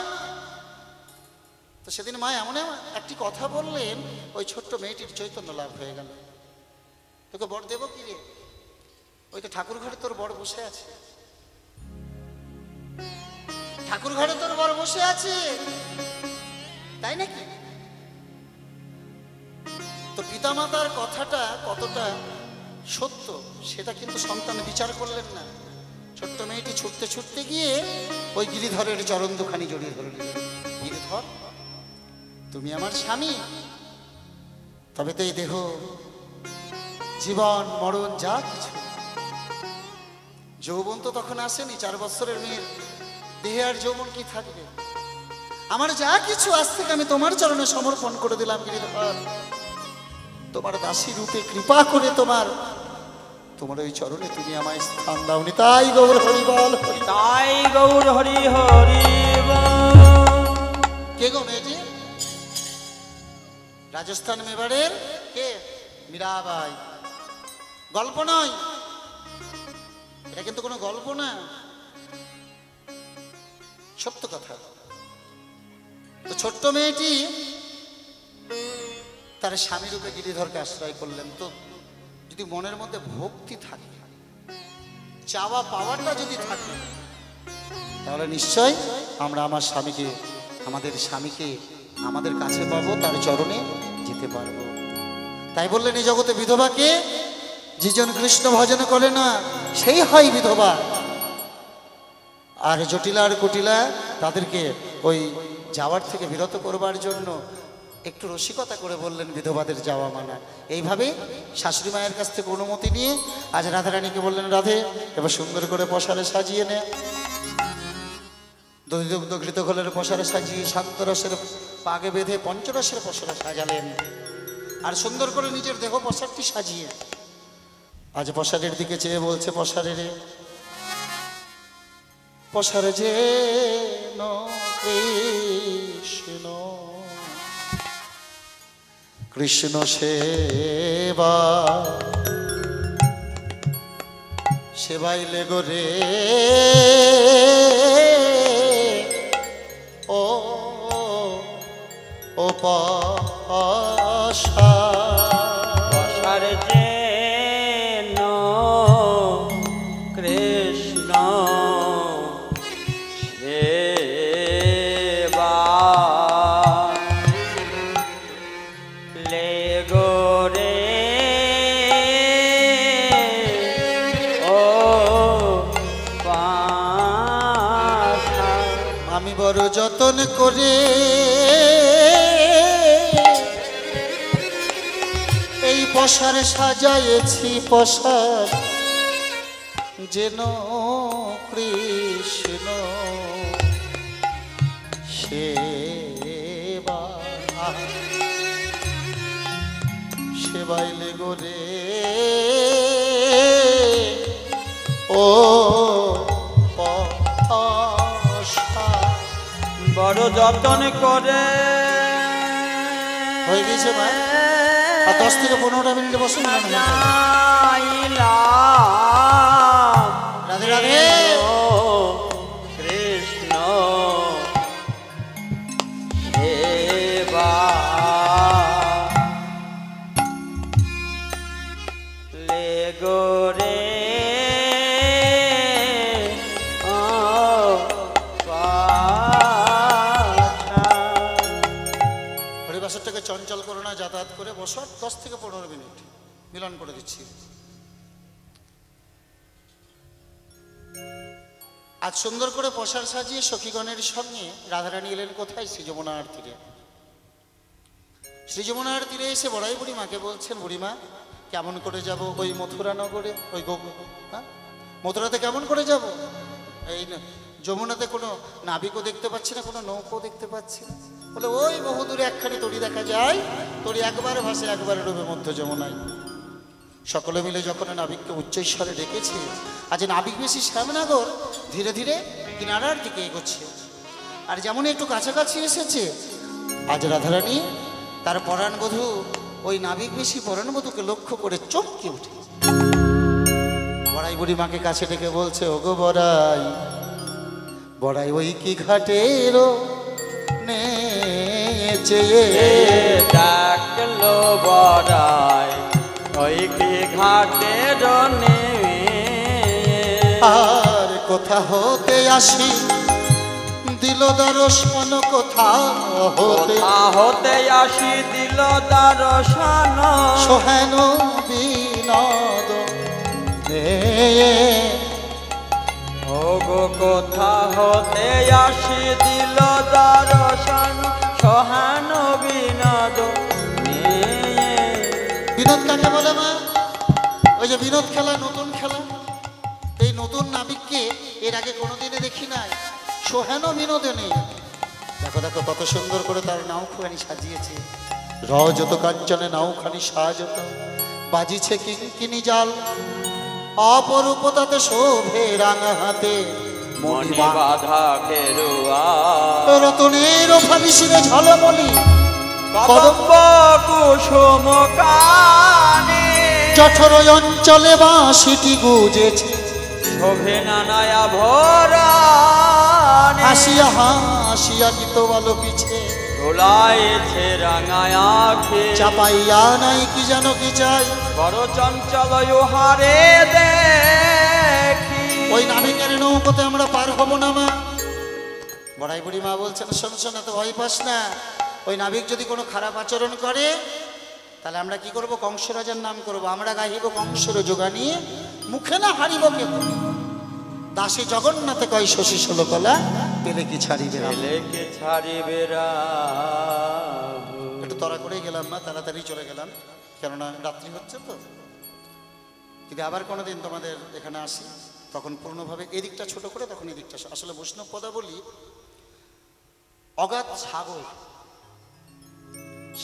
তো সেদিন মা এমন একটি কথা বললেন, ওই ছোট্ট মেয়েটির চৈতন্য লাভ হয়ে গেল। তোকে বর দেবো কি রে? ওই তো ঠাকুর ঘরে তোর বর বসে আছে, ঠাকুর ঘরে তোর বর বসে আছে, তাই নাকি? তো পিতামাতার কথাটা কতটা সত্য সেটা কিন্তু সন্তান বিচার করলেন না। ছোট্ট মেয়েটি ছুটতে ছুটতে গিয়ে ওই গিরিধরের চরণ দুখানি জড়িয়ে ধরলেন। গিরিধর, তুমি আমার স্বামী, তবে তো এই দেহ, জীবন মরণ যা কিছু, যৌবন তো তখন আসেনি। 4 বৎসরের মেয়ের দেহে আর যৌবন কি থাকবে? আমার যা কিছু আজ থেকে আমি তোমার চরণে সমর্পণ করে দিলাম গিরিধর। তোমার দাসী রূপে কৃপা করে তোমার ওই চরণে তুমি আমায় স্থান দাওনি, তাই গৌর হরি বল। তাই গৌর হরি হরি বল। কে গো মেয়েটি? রাজস্থান মেবাড়ের কে? মীরাবাই। গল্প নয় এটা, কিন্তু কোনো গল্প না, সত্য কথা। তো ছোট্ট মেয়েটি তার স্বামী রূপে গিরিধরকে আশ্রয় করলেন। তো যদি মনের মধ্যে ভক্তি থাকে, চাওয়া পাওয়াটা যদি থাকে, তাহলে নিশ্চয় আমরা আমাদের স্বামীকে আমাদের কাছে পাবো, তার চরণে যেতে পারবো। তাই বললেন এই জগতে বিধবাকে যেজন কৃষ্ণ ভজন করে না সেই হয় বিধবা। আর জটিলা আর কুটিলা তাদেরকে ওই যাওয়ার থেকে বিরত করবার জন্য একটু রসিকতা করে বললেন বিধবাদের যাওয়া মানা। এইভাবে শাশুড়ি মায়ের কাছ থেকে অনুমতি নিয়ে আজ রাধারানীকে বললেন, রাধে এবার সুন্দর করে পশারে সাজিয়ে নে। দগ্ধ ঘোলের পশারে সাজিয়ে শান্তরসের পাগে বেঁধে পঞ্চরসের পশারে সাজালেন। আর সুন্দর করে নিজের দেহ পশারটি সাজিয়ে আজ পশারের দিকে চেয়ে বলছে, পশারে রে পশারে যে কৃষ্ণ কৃষ্ণ সেবাইলে গোরে ও পশার যেন কৃষ্ণ সেবা লে গোরে ও পাশা। আমি বড় যতন করে এই পশার সাজাইছি, পশার যেন কৃষ্ণ সেবা বাইলে গোরে ও পশা। বড় যতন করে হয়ে গেছে মা, আর 10 থেকে 15টা মিনিট বসুন না। রাধে রাধে। কৃষ্ণ লে গোরে হরিবাসরটাকে চঞ্চল করো না, যাতায়াত করে বসো। 10 থেকে 15 মিনিট মিলন করে দিচ্ছি। আজ সুন্দর করে পশার সাজিয়ে সখীগণের সঙ্গে রাধারানী এলেন কোথায়? শ্রী যমুনার তীরে। শ্রী যমুনার তীরে এসে বড়াই বুড়িমাকে বলছেন, বুড়িমা কেমন করে যাব ওই মথুরা নগরে, ওই মথুরাতে কেমন করে যাব? এই না যমুনাতে কোনো নাবিকও দেখতে পাচ্ছি না, কোনো নৌকো দেখতে পাচ্ছি না। বলে ওই বহুদূরে একখানি তরি দেখা যায়, তরি একবার ভাসে একবার ডুবে মধ্য যমুনায়। সকলে মিলে যখন নাবিককে উচ্চৈস্বরে ডেকেছে, আজ নাবিক বেশি শ্যামনগর ধীরে ধীরে কিনারার দিকে এগোচ্ছে। আর যেমন একটু কাছাকাছি এসেছে, আজ রাধারানী তার পরাণবধূ ওই নাবিক বেশি পরাণবধূকে লক্ষ্য করে চমকে উঠে বড়াই বুড়ি মাকে কাছে ডেকে বলছে, ওগো বড়াই, বড়াই ওই কি ঘাটের নেচে ডাকলো বড়াই ওই কি ঘাটের নে। আর কোথা হতে আসি দিল দর্শন, কোথা হতে আসি দিল দর্শন সোহেন বিনোদ ওগো কোথা হতে আসি দিল দর্শন সোহেন বিনোদ। বিনোদ কাকে বলে মা? ওই যে বিনোদ খেলা, নতুন খেলা। এই নতুন নাবিককে এর আগে কোনোদিনে দেখি নাই। সোহেন বিনোদনে দেখো দেখো কত সুন্দর করে তার নাওখানি সাজিয়েছে। রজত কাঞ্চনে নাওখানি সাজত, বাজিছে কিনি জাল, অপরূপতাতে শোভে রাঙা হাতে মণি বাধা খেরুয়া রতনের ফালিশিরে ঝলমলি কদম্ব কুসুম কানে জঠর অঞ্চলে বাঁশিটি গুজেছে, শোভে নানায়া ভরা হাসিয়া হাসিয়া গীত বলো পিছে দোলাইছে রাঙায় আখে চাপাইয়া নাই কি যেন কি চাই। বড় চঞ্চল হারে দেখি ওই নাবিকের নৌকোতে আমরা পার হব না মা। বড়াই বুড়ি মা বলছেন, শোন শোন, এত ভয় পাস না। ওই নাবিক যদি কোনো খারাপ আচরণ করে তাহলে আমরা কি করব? কংস রাজার নাম করব। আমরা গাহিব কংসের যোগানিয়ে, মুখে না হারিব কেউ। দাসী জগন্নাথে কয় শশী ষোলকলা, পেলে কি ছাড়িবে রাম। লেকে ছাড়িবে রাম। একটু তড়া করে গেলাম না, তাড়াতাড়ি চলে গেলাম, কেননা রাত্রি হচ্ছে তো। যদি আবার কোনোদিন তোমাদের এখানে আসি তখন পূর্ণভাবে এদিকটা ছোট করে, তখন এদিকটা। আসলে বৈষ্ণব পদাবলী অগাধ সাগর,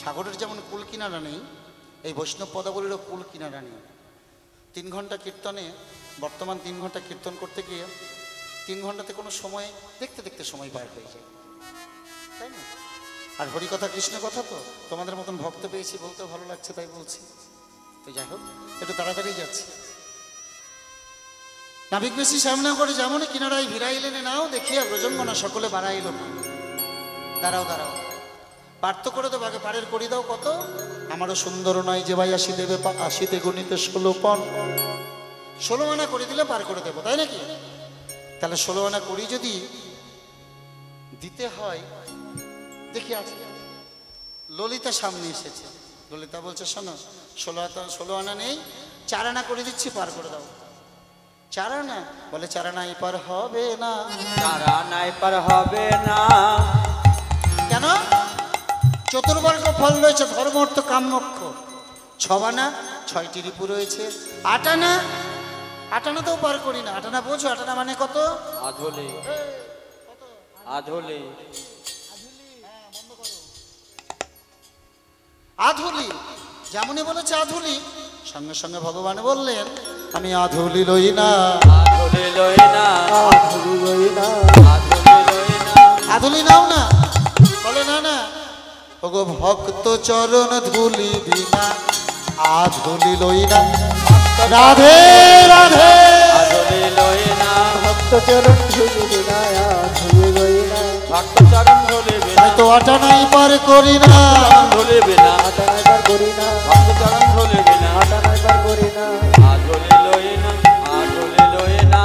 সাগরের যেমন কুল কিনারা নেই, এই বৈষ্ণব পদাবলীরও কুল কিনারা নেই। 3 ঘন্টা কীর্তনে, বর্তমান 3 ঘন্টা কীর্তন করতে গিয়ে 3 ঘন্টাতে কোনো সময় দেখতে দেখতে সময় পার হয়ে যায়, তাই না? আর হরিকথা কৃষ্ণ কথা তো তোমাদের মতন ভক্ত পেয়েছি, বলতেও ভালো লাগছে তাই বলছি। তো যাই হোক, একটু তাড়াতাড়ি যাচ্ছি। নাবিক বেশি সামনা করে যেমনই কিনারায় ভিড়াইলেনে নাও দেখিয়া ব্রজঙ্গনা সকলে বাড়াইল। দাঁড়াও দাঁড়াও, পার তো করে দেবো, আগে পারের করি দাও। কত আমারও সুন্দর নয় যে ভাই আসি দেবে, আসিতে গণিতে 16 পণ। 16 আনা করে দিলে পার করে দেবো, তাই নাকি? তাহলে 16 আনা করি যদি দিতে হয়, দেখি আছে। ললিতা সামনে এসেছে, ললিতা বলছে, শোনো 16 আনা নেই, 4 আনা করে দিচ্ছি, পার করে দাও। 4 আনা? বলে 4 আনা এপার হবে না। 4 আনা এপার হবে না। কেন? চতুর্বর্গ ফল রয়েছে, ধর্ম অর্থ কাম মোক্ষ। 6 আনা 6টি রিপু রয়েছে। 8 আনা, 8 আনাতেও পার করি না। 8 আনা বোঝো? 8 আনা মানে কত? আধুলি আধুলি আধুলি যেমনই বলেছে আধুলি, সঙ্গে সঙ্গে ভগবান বললেন আমি আধুলি লই না। আধুলি লই না, আধুলি লই না, আধুলি লই না। আধুলি নাও না, বলে না না, ওগো ভক্ত চরণ ধুলি বিনা আধুলি লই না। রাধে রাধে। আধুলি লই না, ভক্ত চরণ ধুলি বিনা আধুলি লই না, ভক্ত চরণ ধুলি বিনা, তাই তো আটা নাই পার করি না। চরণ ধুলি বিনা, আটা নাইবার করি না, ভক্ত চরণ ধুলি বিনা। আটা নাইবার করি না। আধুলি লই না, আধুলি লই না।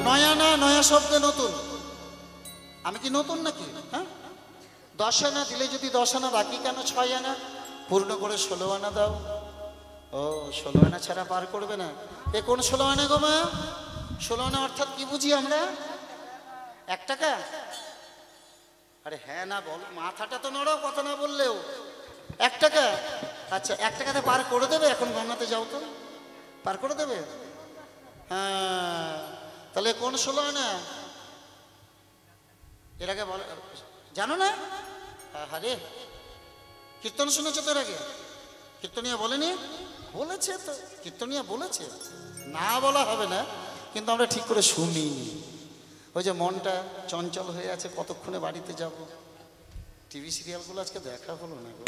নয়া না, নয়া শব্দ নতুন। আমি কি নতুন নাকি? হ্যাঁ, 10 আনা দিলে যদি 10 আনা, বাকি কেন 6 আনা? পূর্ণ করে 16 আনা দাও। ও 16 আনা ছাড়া পার করবে না। এ কোন 16 আনা গো মা? 16 আনা অর্থাৎ কি বুঝি আমরা? 1 টাকা? আরে হ্যাঁ না বল, মাথাটা তো নড়াও কথা না বললেও। 1 টাকা? আচ্ছা 1 টাকাতে পার করে দেবে? এখন গঙ্গাতে যাও তো, পার করে দেবে। হ্যাঁ, তাহলে কোন 16 আনা? এর আগে বল, জানো না? আরে কীর্তন শুনেছো তো এর আগে? কীর্তনিয়া বলেনি? বলেছে তো, কীর্তনিয়া বলেছে, না বলা হবে না, কিন্তু আমরা ঠিক করে শুনিনি। ওই যে মনটা চঞ্চল হয়ে আছে, কতক্ষণে বাড়িতে যাব। টিভি সিরিয়ালগুলো আজকে দেখা হলো না গো।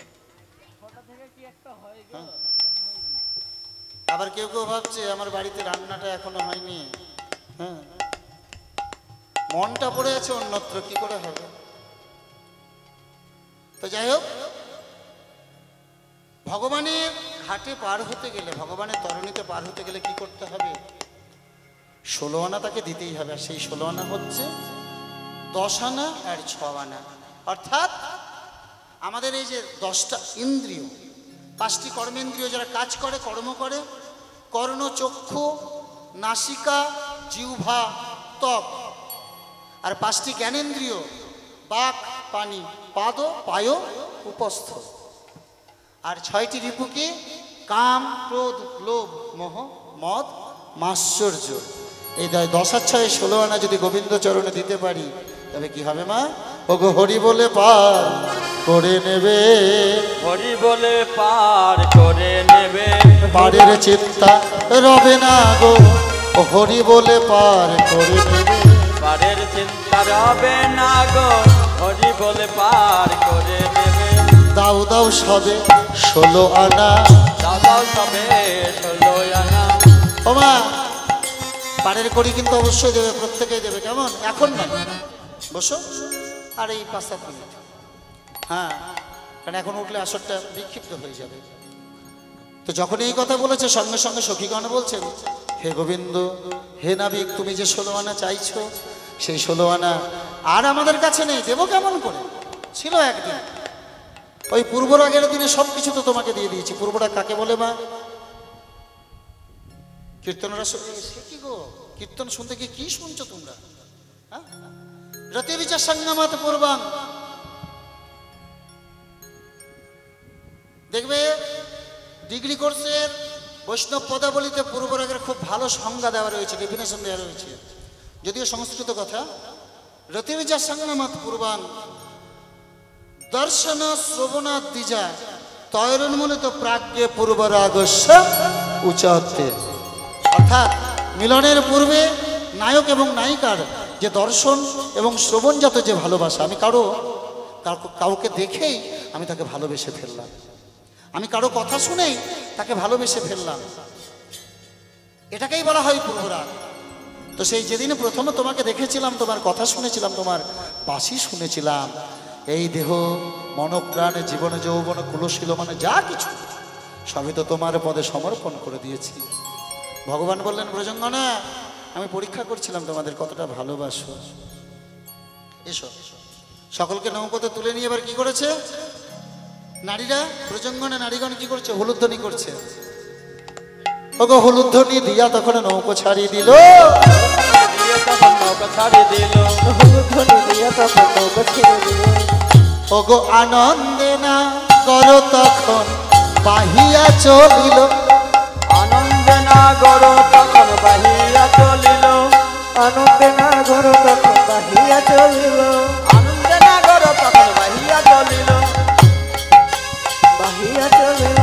হ্যাঁ। আবার কেউ কেউ ভাবছে আমার বাড়িতে রান্নাটা এখনো হয়নি। হ্যাঁ, মনটা পড়ে আছে অন্যত্র, কি করে হবে? তো যাই হোক, ভগবানের ঘাটে পার হতে গেলে, ভগবানের তরণীতে পার হতে গেলে কি করতে হবে? 16 আনা তাকে দিতেই হবে। আর সেই 16 আনা হচ্ছে 10 আনা আর 6 আনা। অর্থাৎ আমাদের এই যে 10টা ইন্দ্রিয়, 5টি কর্মেন্দ্রিয় যারা কাজ করে, কর্ম করে, কর্ণ, চক্ষু, নাসিকা, জিহ্বা, ত্বক, আর 5টি জ্ঞানেন্দ্রিয়, বাক, পানি, পাদ, পায়, উপস্থ, আর 6টি রিপুকে কাম, ক্রোধ, লোভ, মোহ, মদ, মাৎসর্য। এই 10 আর 6 16 আনা যদি গোবিন্দ চরণে দিতে পারি, তবে কি হবে মা? ওগো হরি বলে পার করে নেবে, হরি বলে পার করে নেবে। পারের চিন্তা রবে না গো, ও হরি বলে পার করে নেবে। পারের চিন্তা রবে না গো, হরি বলে পার করে নেবে। দাও দাও সবে 16 আনা। দাদাও সবে 16 আনা। ও মা, পাড়ের কড়ি কিন্তু অবশ্যই দেবে, প্রত্যেকেই দেবে, কেমন? এখন না, বসো আর এই 5-7 মিনিট। হ্যাঁ, কারণ এখন উঠলে আসরটা বিক্ষিপ্ত হয়ে যাবে। তো যখন এই কথা বলেছে, সঙ্গে সঙ্গে সখীগণ বলছেন, হে গোবিন্দ, হে নাবিক, তুমি যে 16 আনা চাইছো, সেই 16 আনা আর আমাদের কাছে নেই, দেবো কেমন করে? ছিল একদিন, ওই পূর্বরাগের দিনে সব কিছু তো তোমাকে দিয়ে দিয়েছি। পূর্বরাগ কাকে বলে মা? কীর্তনরা সে কি গো, কীর্তন শুনতে গিয়ে কি শুনছো তোমরা? হ্যাঁ, রতিবিচা সংগমাত পূর্বাং। দেখবে ডিগ্রি কোর্সের বৈষ্ণব পদাবলিতে পূর্বরাগের খুব ভালো সংজ্ঞা দেওয়া রয়েছে, ডেফিনেশন দেওয়া রয়েছে, যদিও সংস্কৃত কথা। রতিবিচা সংগমাত পূর্বাং দর্শন শ্রবণাৎ দ্বিজা তৈরন্মূলিত প্রাজ্ঞে পূর্বরাগস্য উচ্চতে। অর্থাৎ মিলনের পূর্বে নায়ক এবং নায়িকার যে দর্শন এবং শ্রবণজাত যে ভালোবাসা, আমি কাউকে দেখেই আমি তাকে ভালোবেসে ফেললাম, আমি কারো কথা শুনেই তাকে ভালোবেসে ফেললাম, এটাকেই বলা হয় পূর্বরাগ। তো সেই যেদিনে প্রথমে তোমাকে দেখেছিলাম, তোমার কথা শুনেছিলাম, তোমার বাঁশি শুনেছিলাম, এই দেহ মনপ্রাণ জীবন যৌবন কুলশীল মানে যা কিছু সবই তো তোমার পদে সমর্পণ করে দিয়েছি। ভগবান বললেন, ব্রজঙ্গনা, আমি পরীক্ষা করছিলাম তোমাদের কতটা ভালোবাসো। এসো, সকলকে নৌকোতে তুলে নিয়ে এবার কি করেছে নারীরা, ব্রজঙ্গনা নারীগণ কি করছে? হলুধ্বনি করছে। ওগো হলুধ্বনি দিয়া তখন নৌকো ছাড়িয়ে দিল, নৌকা ছাড়ি দিল। হলুধ্বনি দিয়া তখন নৌকো ছেড়ে দিল। ওগো আনন্দে না করো তখন বাহিয়া চলিল, আনন্দে না গরো তখন বাহিয়া চলিল। আনন্দে না গরো তখন বাহিয়া চলিল। আনন্দে না গরো তখন বাহিয়া চলিল। বাহিয়া চলিল।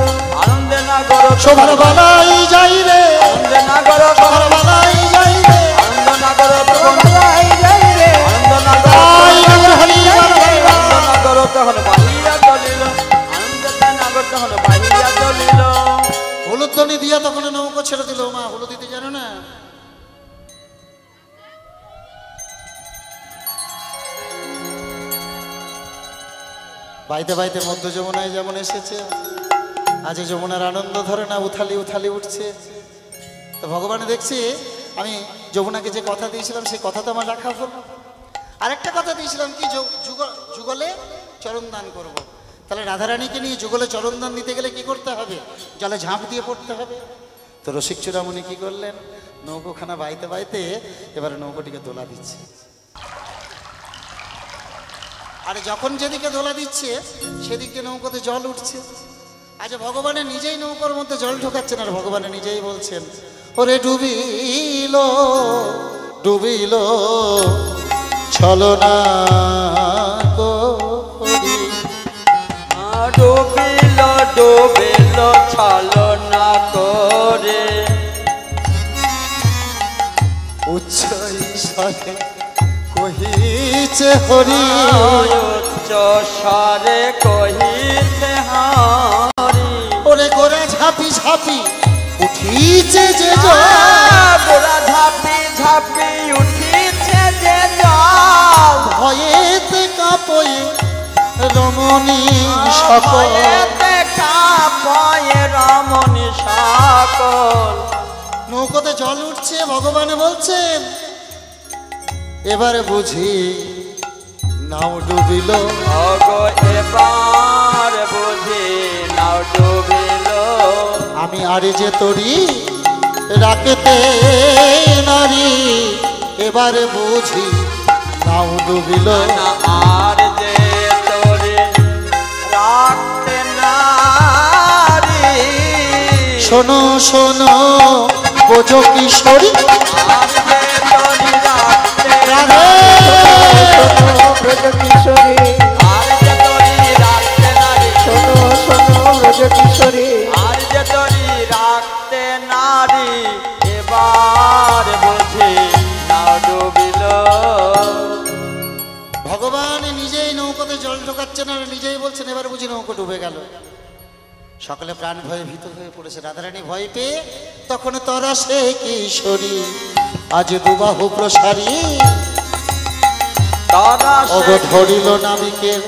শোভার বালাই যাই রে আনন্দ নাগর শোভার বালাই যাই রে আনন্দ নাগর বালাই যাই রে আনন্দ নাগর তাই নগর হরি আনন্দ নাগর তখন বাহিয়া চলিল আনন্দ নাগর তখন বাহিয়া চলিল হলুদনি দিয়া তখন নৌকো ছেড়ে দিল। মা হলুদ দিতে জানো না? বাইতে বাইতে মধ্য যমুনায় যেমন এসেছে, আজ এই যমুনার আনন্দ ধরে না, উথালি উথালি উঠছে। তো ভগবান দেখছি আমি যমুনাকে যে কথা দিয়েছিলাম সেই কথা তো আমার রাখা হলো। আরেকটা কথা দিয়েছিলাম কি, যুগলে চরণ দান করবো। তাহলে রাধারানীকে নিয়ে যুগলে চরণ দান দিতে গেলে কি করতে হবে? জলে ঝাঁপ দিয়ে পড়তে হবে। তো রসিক চূড়ামণি কি করলেন? নৌকোখানা বাইতে বাইতে এবারে নৌকোটিকে দোলা দিচ্ছে। আর যখন যেদিকে দোলা দিচ্ছে সেদিক দিয়ে নৌকোতে জল উঠছে। আজ ভগবানের নিজেই নৌকোর মধ্যে জল ঢোকাচ্ছেন, আর ভগবানের নিজেই বলছেন, ওরে ডুবিল ডুবিল ছলনা করি। ডুবিল ডুবিল ছলনা করে উচ্চ ঈশ্বরে কহিছে হরি, উচ্চ স্বরে কহিছে হরি। ওরে গোরা ঝাপি ঝাপি উঠিছে যে জল, গোরা ঝাপি ঝাপি উঠিছে যে জল। ভয়েতে কাঁপয়ে রমণী সকল, ভয়েতে কাঁপয়ে রমণী সকল। নৌকোতে জল উঠছে, ভগবান বলছেন এবারে বুঝি নাও ডুবিল। ওগো এবার বুঝি নাও ডুবিল। আমি আরে যে তরি রাখতে নারী, এবারে বুঝি নাও ডুবিল। না আর যে তোরে রাখতে নারী। শোনো শোনো বোঝো কিশোরী, আর যে তোরে রাখতে রাধে ব্রজ কিশোরী আর যে তোরে রাখতে নারী। শোনো শোনো ব্রজ কিশোরী আর যে তোরে রাখতে নারী। এবার বুঝি নাও ডুবিল। ভগবান নিজেই নৌকোতে জল ঢোকাচ্ছেন আর নিজেই বলছেন এবার বুঝি নৌকো ডুবে গেল। সকলে প্রাণ ভয়ে ভীত হয়ে পড়েছে। রাধারানী ভয় পেয়ে তখন তরা সে কিশোরী, আজ দুবাহু প্রসারী, তারা অব সে ধরিল নাবিকের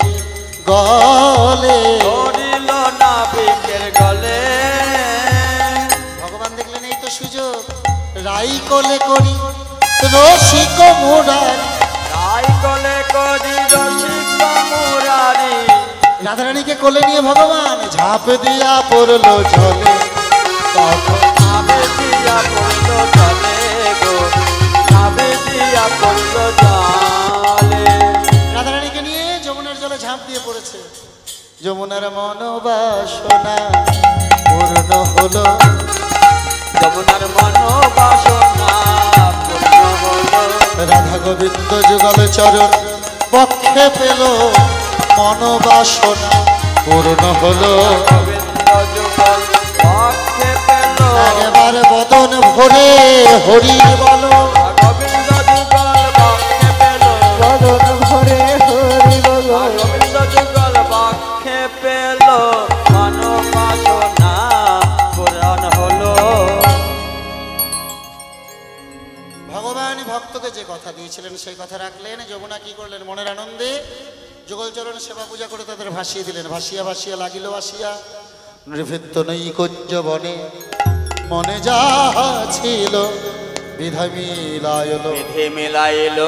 গলে। ধরিল নাবিকের গলে। ভগবান দেখলেন এই তো সুযোগ, রাই কোলে করি রসিক মুরারি। রাই কোলে করি রসিক মুরারি। রাধারানীকে কোলে নিয়ে ভগবান ঝাঁপ দিয়া পড়লো জলে। তখন নাবে দিয়া পড়ল জলে গো, নাবে দিয়া পড়ল জলে। রাধারানীকে নিয়ে যমুনার জলে ঝাঁপ দিয়ে পড়েছে। যমুনার মনোবাসনা পূর্ণ হলো, যমুনার মনোবাসনা পূর্ণ হলো। রাধা গোবিন্দ যুগল চরণ পক্ষে পেল, মনোবাসনা পূর্ণ হলো। গোবিন্দ যুগল পক্ষে পেল। একবারে বদন ভরে হরি বলো। গোবিন্দ যুগল পক্ষে পেল। বদন ভরে হরি বল। গোবিন্দ যুগল পক্ষে পেল। মনোবাসনা পূরণ হলো। ভগবান ভক্তকে যে কথা দিয়েছিলেন সেই কথা রাখলেন। যমুনা কি করলেন? মনের আনন্দে যুগলচরণ সেবা পূজা করে তাদের ভাসিয়ে দিলেন। ভাসিয়া ভাসিয়া লাগিল আসিয়া নৃভৃত্ত নৈকট্য বনে, মনে যাহা ছিল বিধা মিলায়ল। বিধি মিলাইল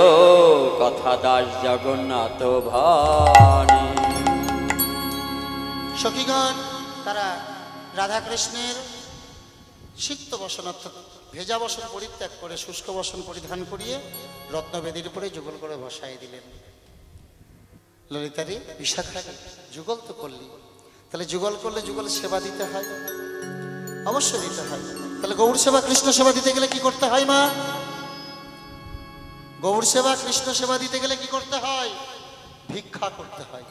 কথা দাস জগন্নাথ ভানি। সখীগণ তারা রাধাকৃষ্ণের সিক্ত বসন অর্থাৎ ভেজা বসন পরিত্যাগ করে শুষ্ক বসন পরিধান করিয়ে রত্নবেদীর উপরে যুগল করে বসাই দিলেন। ললিতারে বিশাখারে যুগল তো করলি, তাহলে যুগল করলে যুগল সেবা দিতে হয়, অবশ্যই দিতে হয়। তাহলে গৌর সেবা কৃষ্ণ সেবা দিতে গেলে কি করতে হয় মা? গৌর সেবা কৃষ্ণ সেবা দিতে গেলে কি করতে হয়? ভিক্ষা করতে হয়।